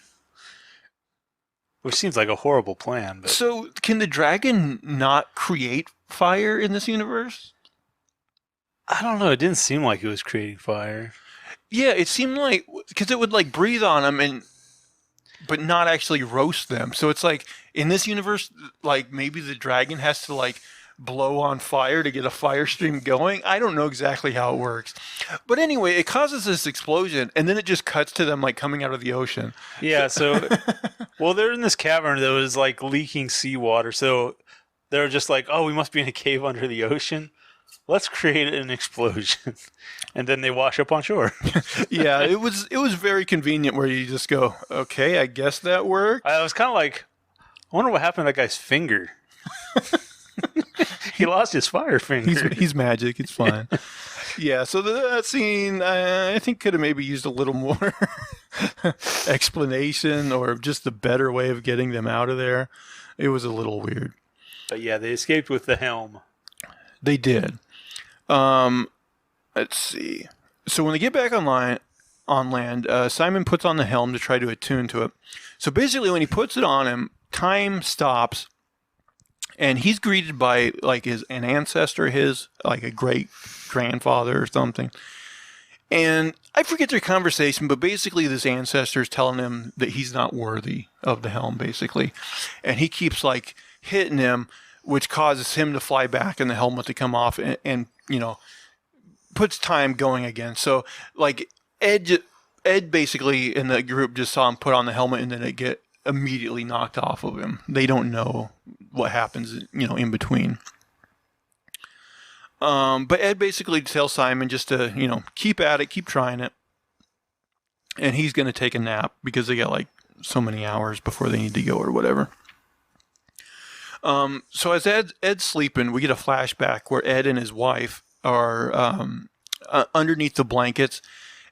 Which seems like a horrible plan. But So, can the dragon not create fire in this universe? I don't know. It didn't seem like it was creating fire. Yeah, it seemed like because it would like breathe on them but not actually roast them. So it's like in this universe, like maybe the dragon has to like blow on fire to get a fire stream going. I don't know exactly how it works, but anyway, it causes this explosion, and then it just cuts to them like coming out of the ocean. Yeah. So, well, they're in this cavern that was like leaking seawater. So they're just like, oh, we must be in a cave under the ocean. Let's create an explosion, and then they wash up on shore. Yeah, it was very convenient where you just go, okay, I guess that worked. I was kind of like, I wonder what happened to that guy's finger. He lost his fire finger. He's magic. It's fine. Yeah, so that scene, I think could have maybe used a little more explanation or just a better way of getting them out of there. It was a little weird. But yeah, they escaped with the helm. They did. Let's see. So when they get back on land, Simon puts on the helm to try to attune to it. So basically, when he puts it on him, time stops, and he's greeted by like an ancestor, like a great grandfather or something. And I forget their conversation, but basically, this ancestor is telling him that he's not worthy of the helm, basically, and he keeps like hitting him, which causes him to fly back and the helmet to come off, and puts time going again. So like Ed basically in the group just saw him put on the helmet and then it get immediately knocked off of him. They don't know what happens, in between. But Ed basically tells Simon just to, keep at it, keep trying it. And he's going to take a nap because they got like so many hours before they need to go or whatever. So as Ed's sleeping, we get a flashback where Ed and his wife are underneath the blankets,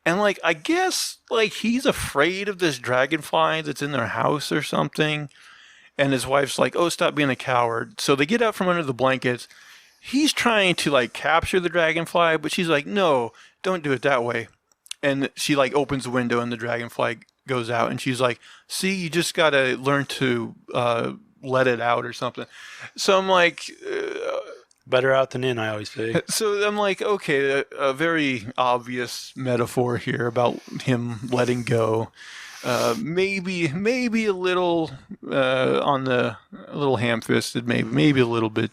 and like I guess like he's afraid of this dragonfly that's in their house or something, and his wife's like, "Oh, stop being a coward." So they get out from under the blankets. He's trying to like capture the dragonfly, but she's like, "No, don't do it that way." And she like opens the window and the dragonfly goes out, and she's like, "See, you just gotta learn to let it out or something." So I'm like, better out than in, I always say. So I'm like, okay, a very obvious metaphor here about him letting go. Maybe a little on the a little ham-fisted, maybe a little bit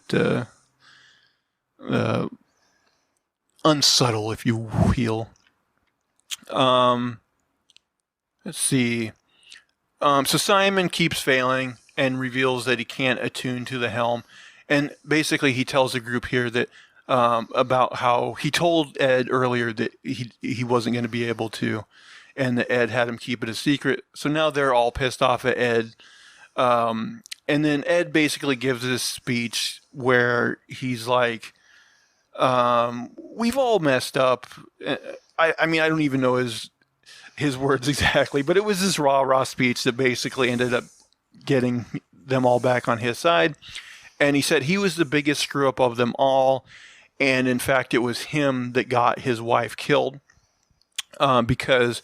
unsubtle, if you will. Let's see. So Simon keeps failing and reveals that he can't attune to the helm. And basically he tells the group here that about how he told Ed earlier that he wasn't going to be able to, and that Ed had him keep it a secret. So now they're all pissed off at Ed. And then Ed basically gives this speech where he's like, we've all messed up. I mean, I don't even know his words exactly, but it was this rah-rah speech that basically ended up getting them all back on his side. And he said he was the biggest screw-up of them all. And in fact, it was him that got his wife killed. Because...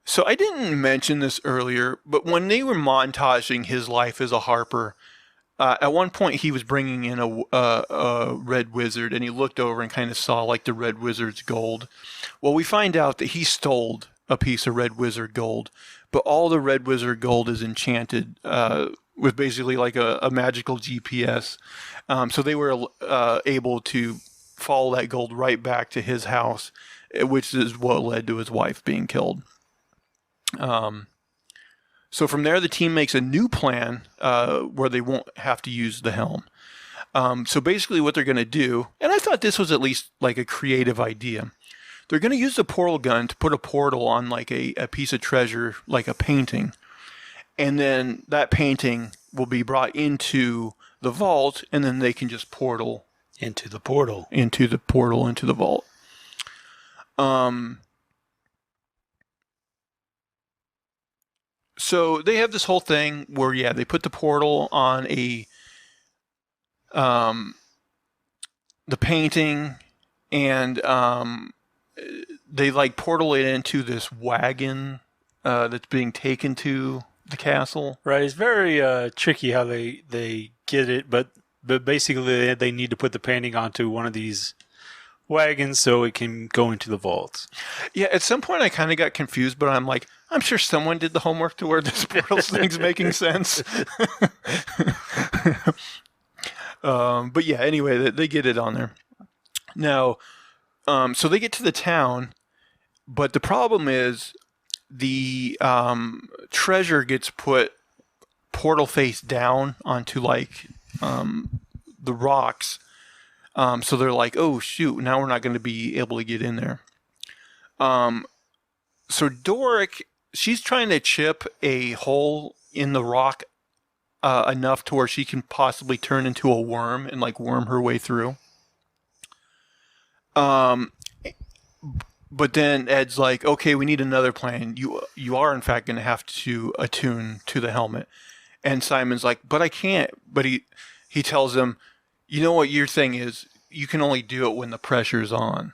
So I didn't mention this earlier, but when they were montaging his life as a harper, at one point he was bringing in a red wizard, and he looked over and kind of saw like the red wizard's gold. Well, we find out that he stole a piece of red wizard gold, but all the red wizard gold is enchanted with basically like a magical GPS. So they were able to follow that gold right back to his house, which is what led to his wife being killed. So from there, the team makes a new plan where they won't have to use the helm. So basically what they're going to do, and I thought this was at least like a creative idea. They're going to use the portal gun to put a portal on like a piece of treasure, like a painting. And then that painting will be brought into the vault, and then they can just portal into the portal, into the vault. So they have this whole thing where, they put the portal on the painting, and they like portal it into this wagon that's being taken to the castle. Right. It's very tricky how they get it, but basically they need to put the painting onto one of these wagons so it can go into the vault. Yeah, at some point I kind of got confused, but I'm like, I'm sure someone did the homework to where this portal thing's making sense. But yeah, anyway, they get it on there. Now, so they get to the town, but the problem is the treasure gets put portal face down onto like the rocks. So they're like, oh shoot, now we're not going to be able to get in there. So Doric, she's trying to chip a hole in the rock enough to where she can possibly turn into a worm and like worm her way through. But then Ed's like, okay, we need another plan. You are in fact going to have to attune to the helmet. And Simon's like, but I can't. But he tells him, you know what your thing is? You can only do it when the pressure's on.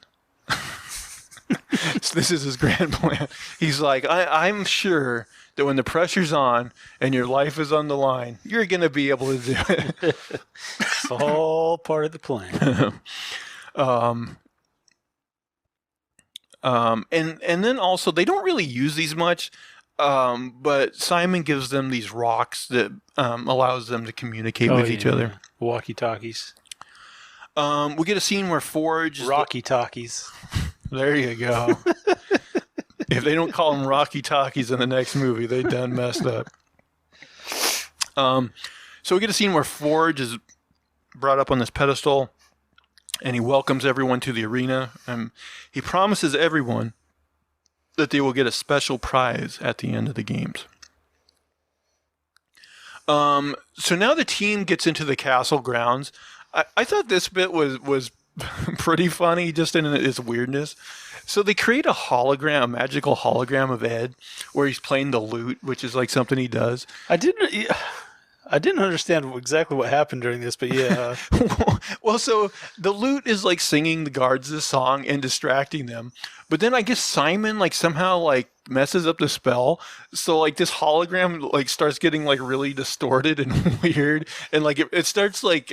So this is his grand plan. He's like, I'm sure that when the pressure's on and your life is on the line, you're going to be able to do it. It's all part of the plan. And then also they don't really use these much, but Simon gives them these rocks that allows them to communicate with each other. Walkie-talkies. We get a scene where Forge... Rocky-talkies. There you go. If they don't call them Rocky-talkies in the next movie, they done messed up. So we get a scene where Forge is brought up on this pedestal, and he welcomes everyone to the arena. He promises everyone that they will get a special prize at the end of the games. So now the team gets into the castle grounds. I thought this bit was pretty funny, just in its weirdness. So they create a magical hologram of Ed, where he's playing the lute, which is like something he does. I didn't understand exactly what happened during this, but yeah. Well, so the lute is like singing the guards this song and distracting them. But then I guess Simon like somehow like messes up the spell. So like this hologram like starts getting like really distorted and weird. And like it starts like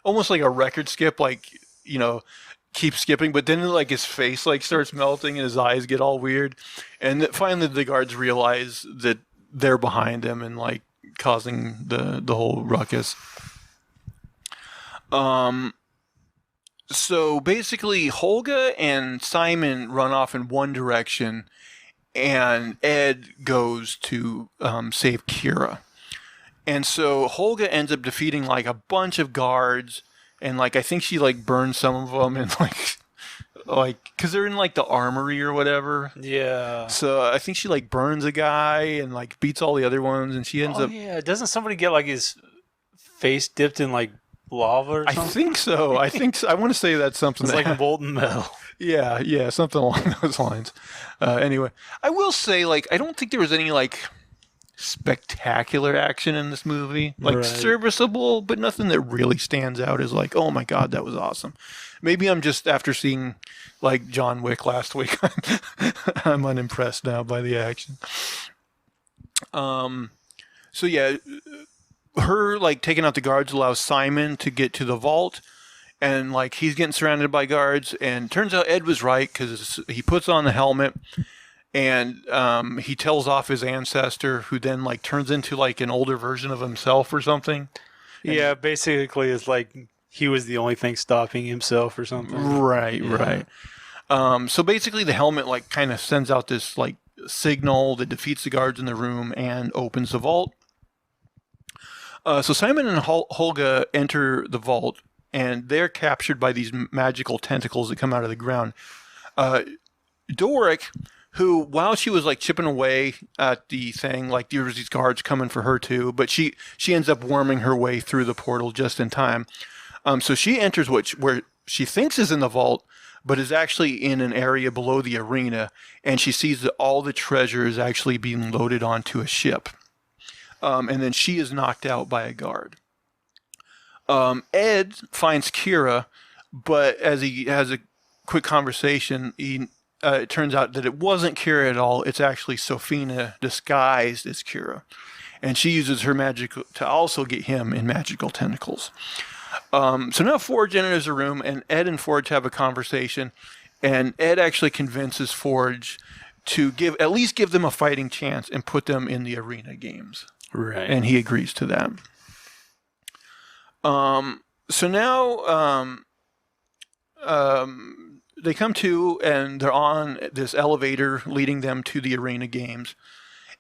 almost like a record skip, like, keep skipping. But then like his face like starts melting and his eyes get all weird. And finally the guards realize that they're behind him and like causing the whole ruckus. So basically Holga and Simon run off in one direction, and Ed goes to save Kira. And so Holga ends up defeating like a bunch of guards, and like I think she like burns some of them, and like because they're in like the armory or whatever. Yeah. So I think she like burns a guy and like beats all the other ones, and she ends up. Yeah. Doesn't somebody get like his face dipped in like lava or something? I think so. I want to say that's something. It's like molten metal. Yeah, something along those lines. Anyway, I will say like I don't think there was any like spectacular action in this movie. Like Right. serviceable, but nothing that really stands out as like, oh my god, that was awesome. Maybe I'm just after seeing like John Wick last week. I'm unimpressed now by the action. So yeah, her like taking out the guards allows Simon to get to the vault, and like he's getting surrounded by guards, and turns out Ed was right because he puts on the helmet, and he tells off his ancestor, who then like turns into like an older version of himself or something. Yeah, basically it's like he was the only thing stopping himself or something. Right, Yeah. right. So basically the helmet like kind of sends out this like signal that defeats the guards in the room and opens the vault. So Simon and Holga enter the vault, and they're captured by these magical tentacles that come out of the ground. Doric, who, while she was like chipping away at the thing, like there was these guards coming for her too, but she ends up worming her way through the portal just in time. So she enters where she thinks is in the vault, but is actually in an area below the arena, and she sees that all the treasure is actually being loaded onto a ship. And then she is knocked out by a guard. Ed finds Kira, but as he has a quick conversation, it turns out that it wasn't Kira at all. It's actually Sophia disguised as Kira. And she uses her magic to also get him in magical tentacles. So now Forge enters the room, and Ed and Forge have a conversation. And Ed actually convinces Forge to at least give them a fighting chance and put them in the arena games. Right. And he agrees to that. So now they come to, and they're on this elevator leading them to the arena games.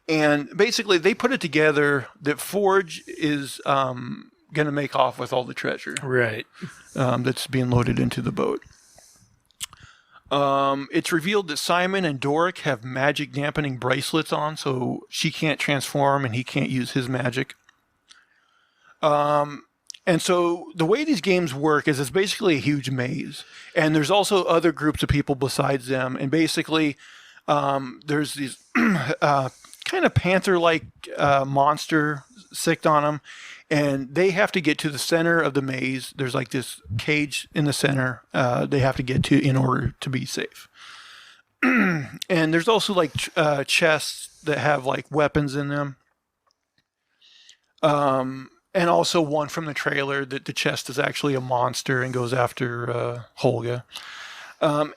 And basically, they put it together that Forge is going to make off with all the treasure. Right. That's being loaded into the boat. It's revealed that Simon and Doric have magic dampening bracelets on, so she can't transform and he can't use his magic. And so the way these games work is it's basically a huge maze. And there's also other groups of people besides them. And basically, there's these kind of panther-like monster sicked on them. And they have to get to the center of the maze. There's like this cage in the center they have to get to in order to be safe. And there's also like chests that have like weapons in them. And also one from the trailer that the chest is actually a monster and goes after Holga.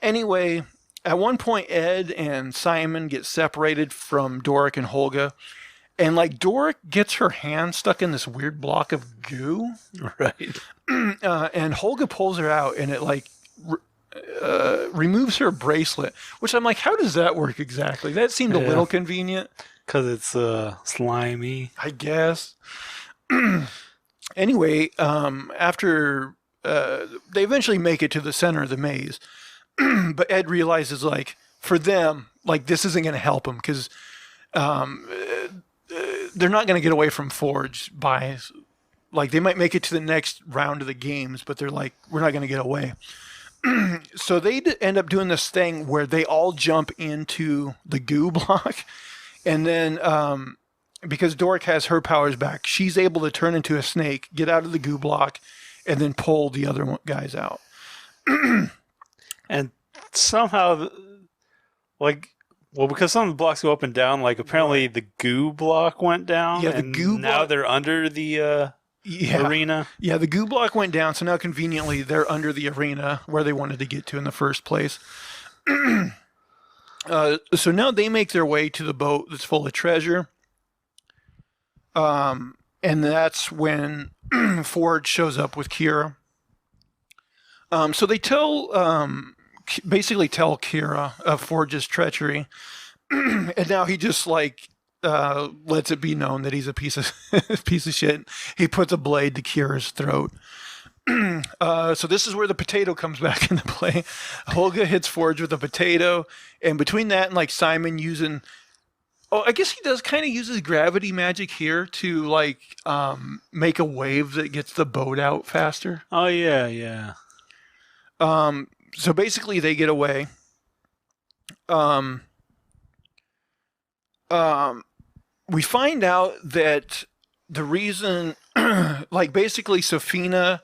Anyway, at one point, Ed and Simon get separated from Doric and Holga. And like Doric gets her hand stuck in this weird block of goo. Right. And Holga pulls her out, and it like removes her bracelet, which I'm like, how does that work exactly? That seemed a little convenient. Because it's slimy. I guess. Anyway, after they eventually make it to the center of the maze, but Ed realizes, like, for them, like, this isn't going to help them because they're not going to get away from Forge by, like, they might make it to the next round of the games, but they're like, we're not going to get away. So they end up doing this thing where they all jump into the goo block, and then because Doric has her powers back, she's able to turn into a snake, get out of the goo block, and then pull the other guys out. And somehow, like, well, because some of the blocks go up and down, like apparently the goo block went down. Yeah, the goo now block. They're under the arena. Yeah, the goo block went down, so now conveniently they're under the arena where they wanted to get to in the first place. So now they make their way to the boat that's full of treasure. And that's when Forge shows up with Kira. So they basically tell Kira of Forge's treachery. And now he just like lets it be known that he's a piece of shit. He puts a blade to Kira's throat. So this is where the potato comes back into play. Holga hits Forge with a potato, and between that and like Simon using, I guess he does kind of uses gravity magic here to like make a wave that gets the boat out faster. Oh yeah. So basically they get away. We find out that the reason, like basically Sophia,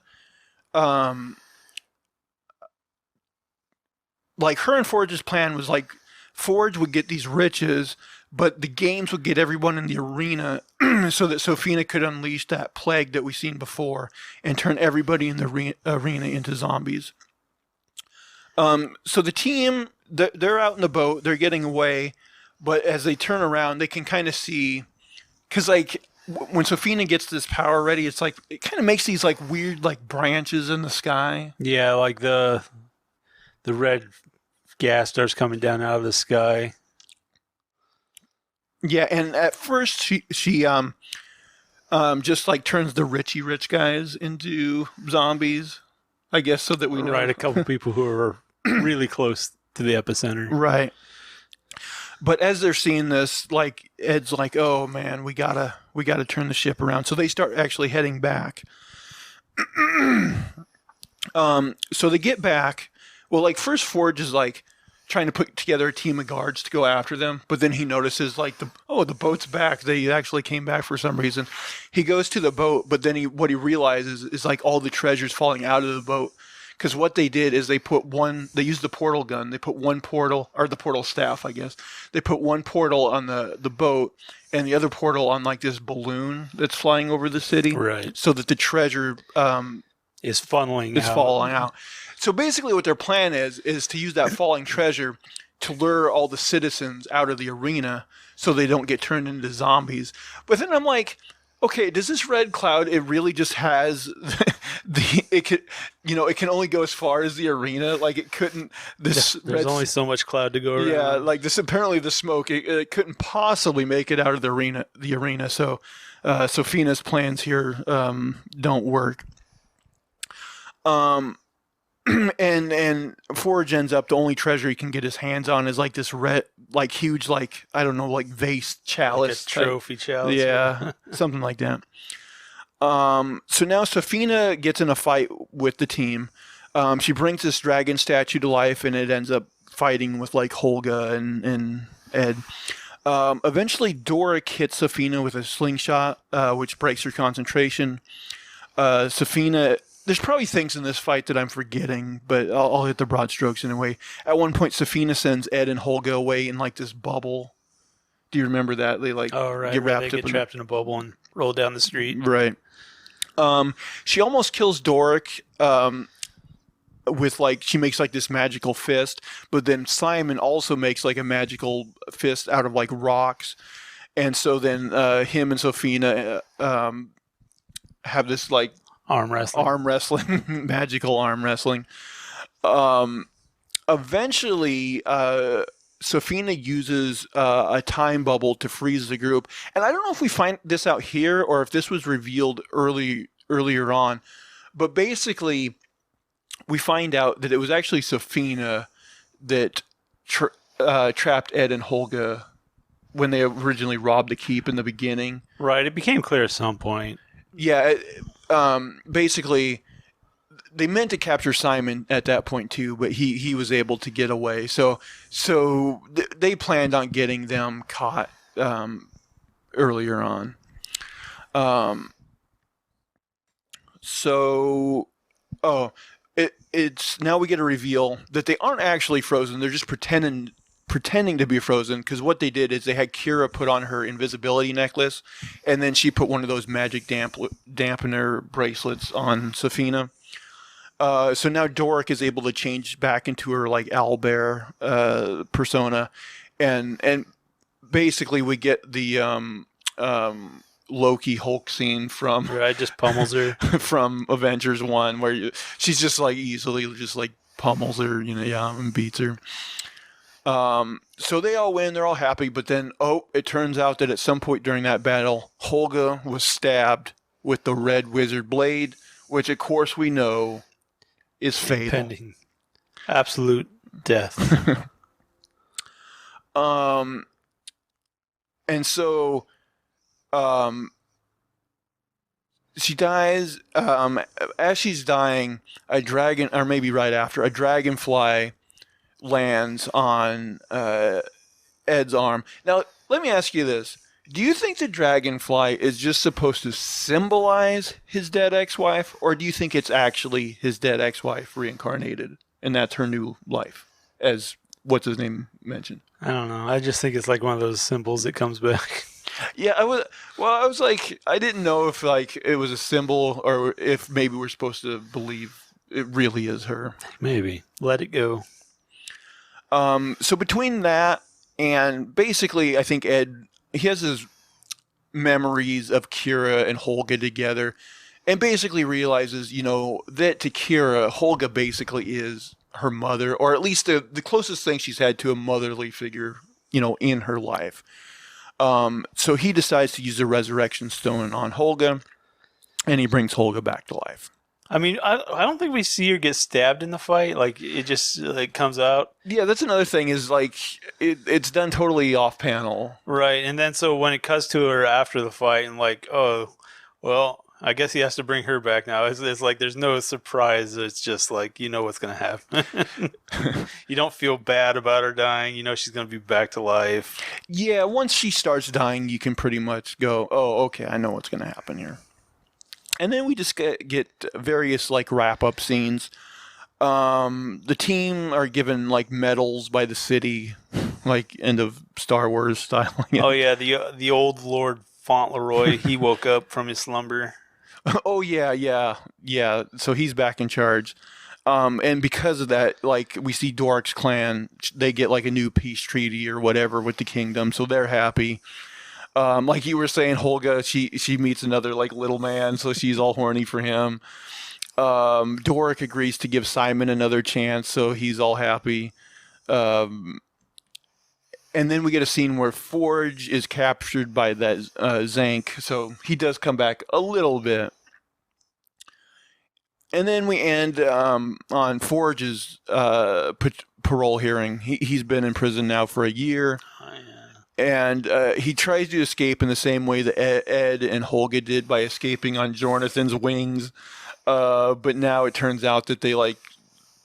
like her and Forge's plan was like Forge would get these riches, but the games would get everyone in the arena so that Sophia could unleash that plague that we've seen before and turn everybody in the arena into zombies. So the team, they're out in the boat, they're getting away, but as they turn around, they can kind of see, because like when Sophia gets this power ready, it's like it kind of makes these like weird like branches in the sky. Yeah, like the red gas starts coming down out of the sky. Yeah, and at first she just like turns the richy rich guys into zombies, I guess, so that we know. Right, a couple people who are really close to the epicenter. Right. But as they're seeing this, like Ed's like, "Oh man, we gotta turn the ship around." So they start actually heading back. So they get back. Well, like first Forge is like trying to put together a team of guards to go after them, but then he notices like the boat's back. They actually came back for some reason. He goes to the boat, but then what he realizes is like all the treasure's falling out of the boat. Because what they did is they used the portal gun. They put one portal, or the portal staff, I guess. They put one portal on the boat and the other portal on like this balloon that's flying over the city. Right. So that the treasure is falling out. So basically what their plan is to use that falling treasure to lure all the citizens out of the arena so they don't get turned into zombies. But then I'm like, okay, does this red cloud, it really just has it can only go as far as the arena? Like it couldn't, there's only so much cloud to go around. Yeah, like this, apparently the smoke, it couldn't possibly make it out of the arena. So Sophia's plans here don't work. And Forge ends up, the only treasure he can get his hands on is like this red, like huge, like, I don't know, like vase chalice. Like a trophy chalice. Yeah, something like that. So now Sophia gets in a fight with the team. She brings this dragon statue to life, and it ends up fighting with like Holga and Ed. Eventually, Doric hits Sophia with a slingshot, which breaks her concentration. Sophia... There's probably things in this fight that I'm forgetting, but I'll hit the broad strokes anyway. At one point, Sophia sends Ed and Holga away in like this bubble. Do you remember that? They like get trapped in a bubble and roll down the street. Right. She almost kills Doric with like, she makes like this magical fist, but then Simon also makes like a magical fist out of like rocks. And so then him and Sophia have this like arm wrestling, magical arm wrestling. Eventually, Sophia uses a time bubble to freeze the group. And I don't know if we find this out here or if this was revealed earlier on, but basically we find out that it was actually Sophia that trapped Ed and Holga when they originally robbed the keep in the beginning. Right. It became clear at some point. Yeah. Basically, they meant to capture Simon at that point too, but he was able to get away. So they planned on getting them caught earlier on. It's now we get a reveal that they aren't actually frozen. They're just pretending to be frozen, because what they did is they had Kira put on her invisibility necklace, and then she put one of those magic dampener bracelets on Sophia. So now Doric is able to change back into her like owlbear persona, and basically we get the Loki Hulk scene from just pummels her from Avengers 1, where she's just like easily just like pummels her, and beats her. So they all win, they're all happy, but then, it turns out that at some point during that battle, Holga was stabbed with the red wizard blade, which of course we know is fatal. Impending absolute death. And so, she dies, as she's dying, a dragon, or maybe right after, a dragonfly lands on Ed's arm. Now, let me ask you this. Do you think the dragonfly is just supposed to symbolize his dead ex-wife, or do you think it's actually his dead ex-wife reincarnated, and that's her new life, as what's-his-name mentioned? I don't know. I just think it's like one of those symbols that comes back. Yeah, I was like, I didn't know if like it was a symbol, or if maybe we're supposed to believe it really is her. Maybe. Let it go. So between that and basically, I think Ed, he has his memories of Kira and Holga together, and basically realizes, that to Kira, Holga basically is her mother, or at least the closest thing she's had to a motherly figure, in her life. So he decides to use the resurrection stone on Holga, and he brings Holga back to life. I mean, I don't think we see her get stabbed in the fight. Like, it just like comes out. Yeah, that's another thing is like it's done totally off panel. Right. And then so when it cuts to her after the fight and like, oh, well, I guess he has to bring her back now. It's like there's no surprise. It's just like, you know what's going to happen. You don't feel bad about her dying. You know she's going to be back to life. Yeah, once she starts dying, you can pretty much go, oh, okay, I know what's going to happen here. And then we just get various like wrap-up scenes. The team are given like medals by the city, like end of Star Wars style. Oh yeah, the old Lord Fauntleroy, he woke up from his slumber. Oh yeah. So he's back in charge. And because of that, like we see Doric's clan, they get like a new peace treaty or whatever with the kingdom, so they're happy. Like you were saying, Holga, she meets another like little man, so she's all horny for him. Doric agrees to give Simon another chance, so he's all happy. And then we get a scene where Forge is captured by that Zank, so he does come back a little bit. And then we end on Forge's parole hearing. He's been in prison now for a year. Oh, yeah. And he tries to escape in the same way that Ed and Holga did by escaping on Jonathan's wings. But now it turns out that they, like,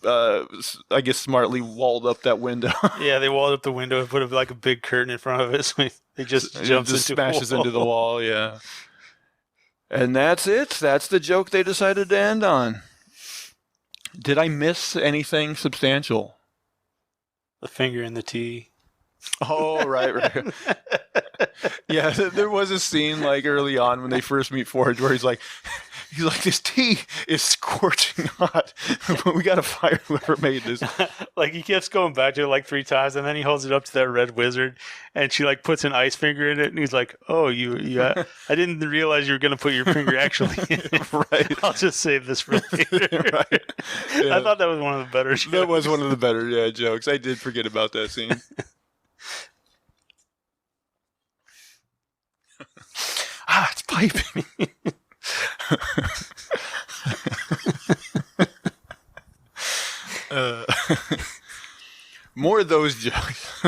I guess smartly walled up that window. Yeah, they walled up the window and put like a big curtain in front of it. So they just smashes into the wall, yeah. And that's it. That's the joke they decided to end on. Did I miss anything substantial? The finger in the T. Oh, right. Yeah, there was a scene like early on when they first meet Forge where he's like, this tea is scorching hot. We got to fire whoever made this. Like he keeps going back to it like 3 times, and then he holds it up to that red wizard, and she like puts an ice finger in it, and he's like, "Oh, I didn't realize you were going to put your finger actually in it. Right. I'll just save this for later." Right. Yeah. I thought that was one of the better jokes. That was one of the better jokes. I did forget about that scene. It's piping. More of those jokes.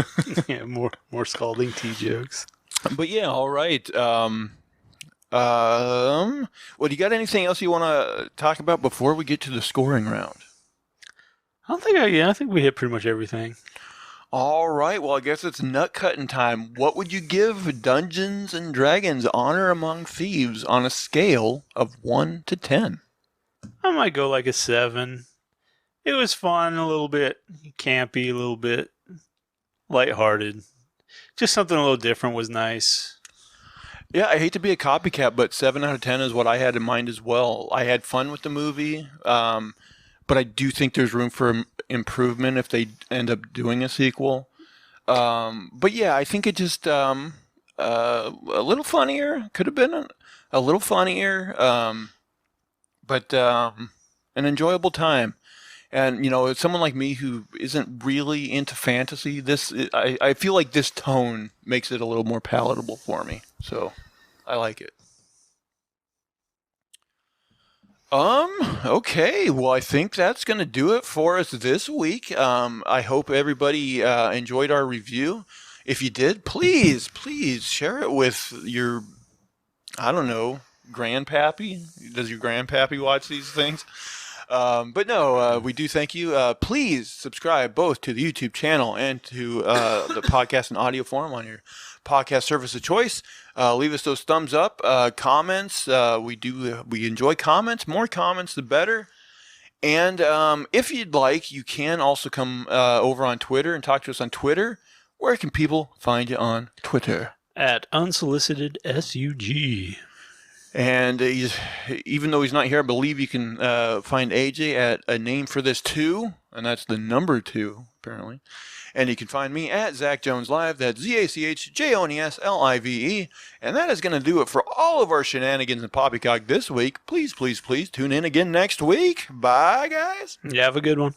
Yeah, more scalding tea jokes. But yeah, all right. Well, do you got anything else you want to talk about before we get to the scoring round? I think we hit pretty much everything. All right. Well, I guess it's nut cutting time. What would you give Dungeons and Dragons Honor Among Thieves on a scale of 1 to 10? I might go like a 7. It was fun, a little bit campy, a little bit lighthearted. Just something a little different was nice. Yeah, I hate to be a copycat, but 7 out of 10 is what I had in mind as well. I had fun with the movie, but I do think there's room for improvement if they end up doing a sequel. But yeah, I think it just a little funnier. Could have been a little funnier, but an enjoyable time. And it's someone like me who isn't really into fantasy. I feel like this tone makes it a little more palatable for me. So I like it. Okay. Well, I think that's going to do it for us this week. I hope everybody enjoyed our review. If you did, please share it with your, I don't know, grandpappy. Does your grandpappy watch these things? But no, we do thank you. Please subscribe both to the YouTube channel and to the podcast in audio form on your podcast service of choice. Leave us those thumbs up, comments. We enjoy comments. More comments, the better. And if you'd like, you can also come over on Twitter and talk to us on Twitter. Where can people find you on Twitter? At Unsolicited SUG. And even though he's not here, I believe you can find AJ at A Name for This Too, and that's the number 2, apparently. And you can find me at Zach Jones Live. That's ZachJonesLive. And that is going to do it for all of our shenanigans and poppycock this week. Please tune in again next week. Bye, guys. Yeah, have a good one.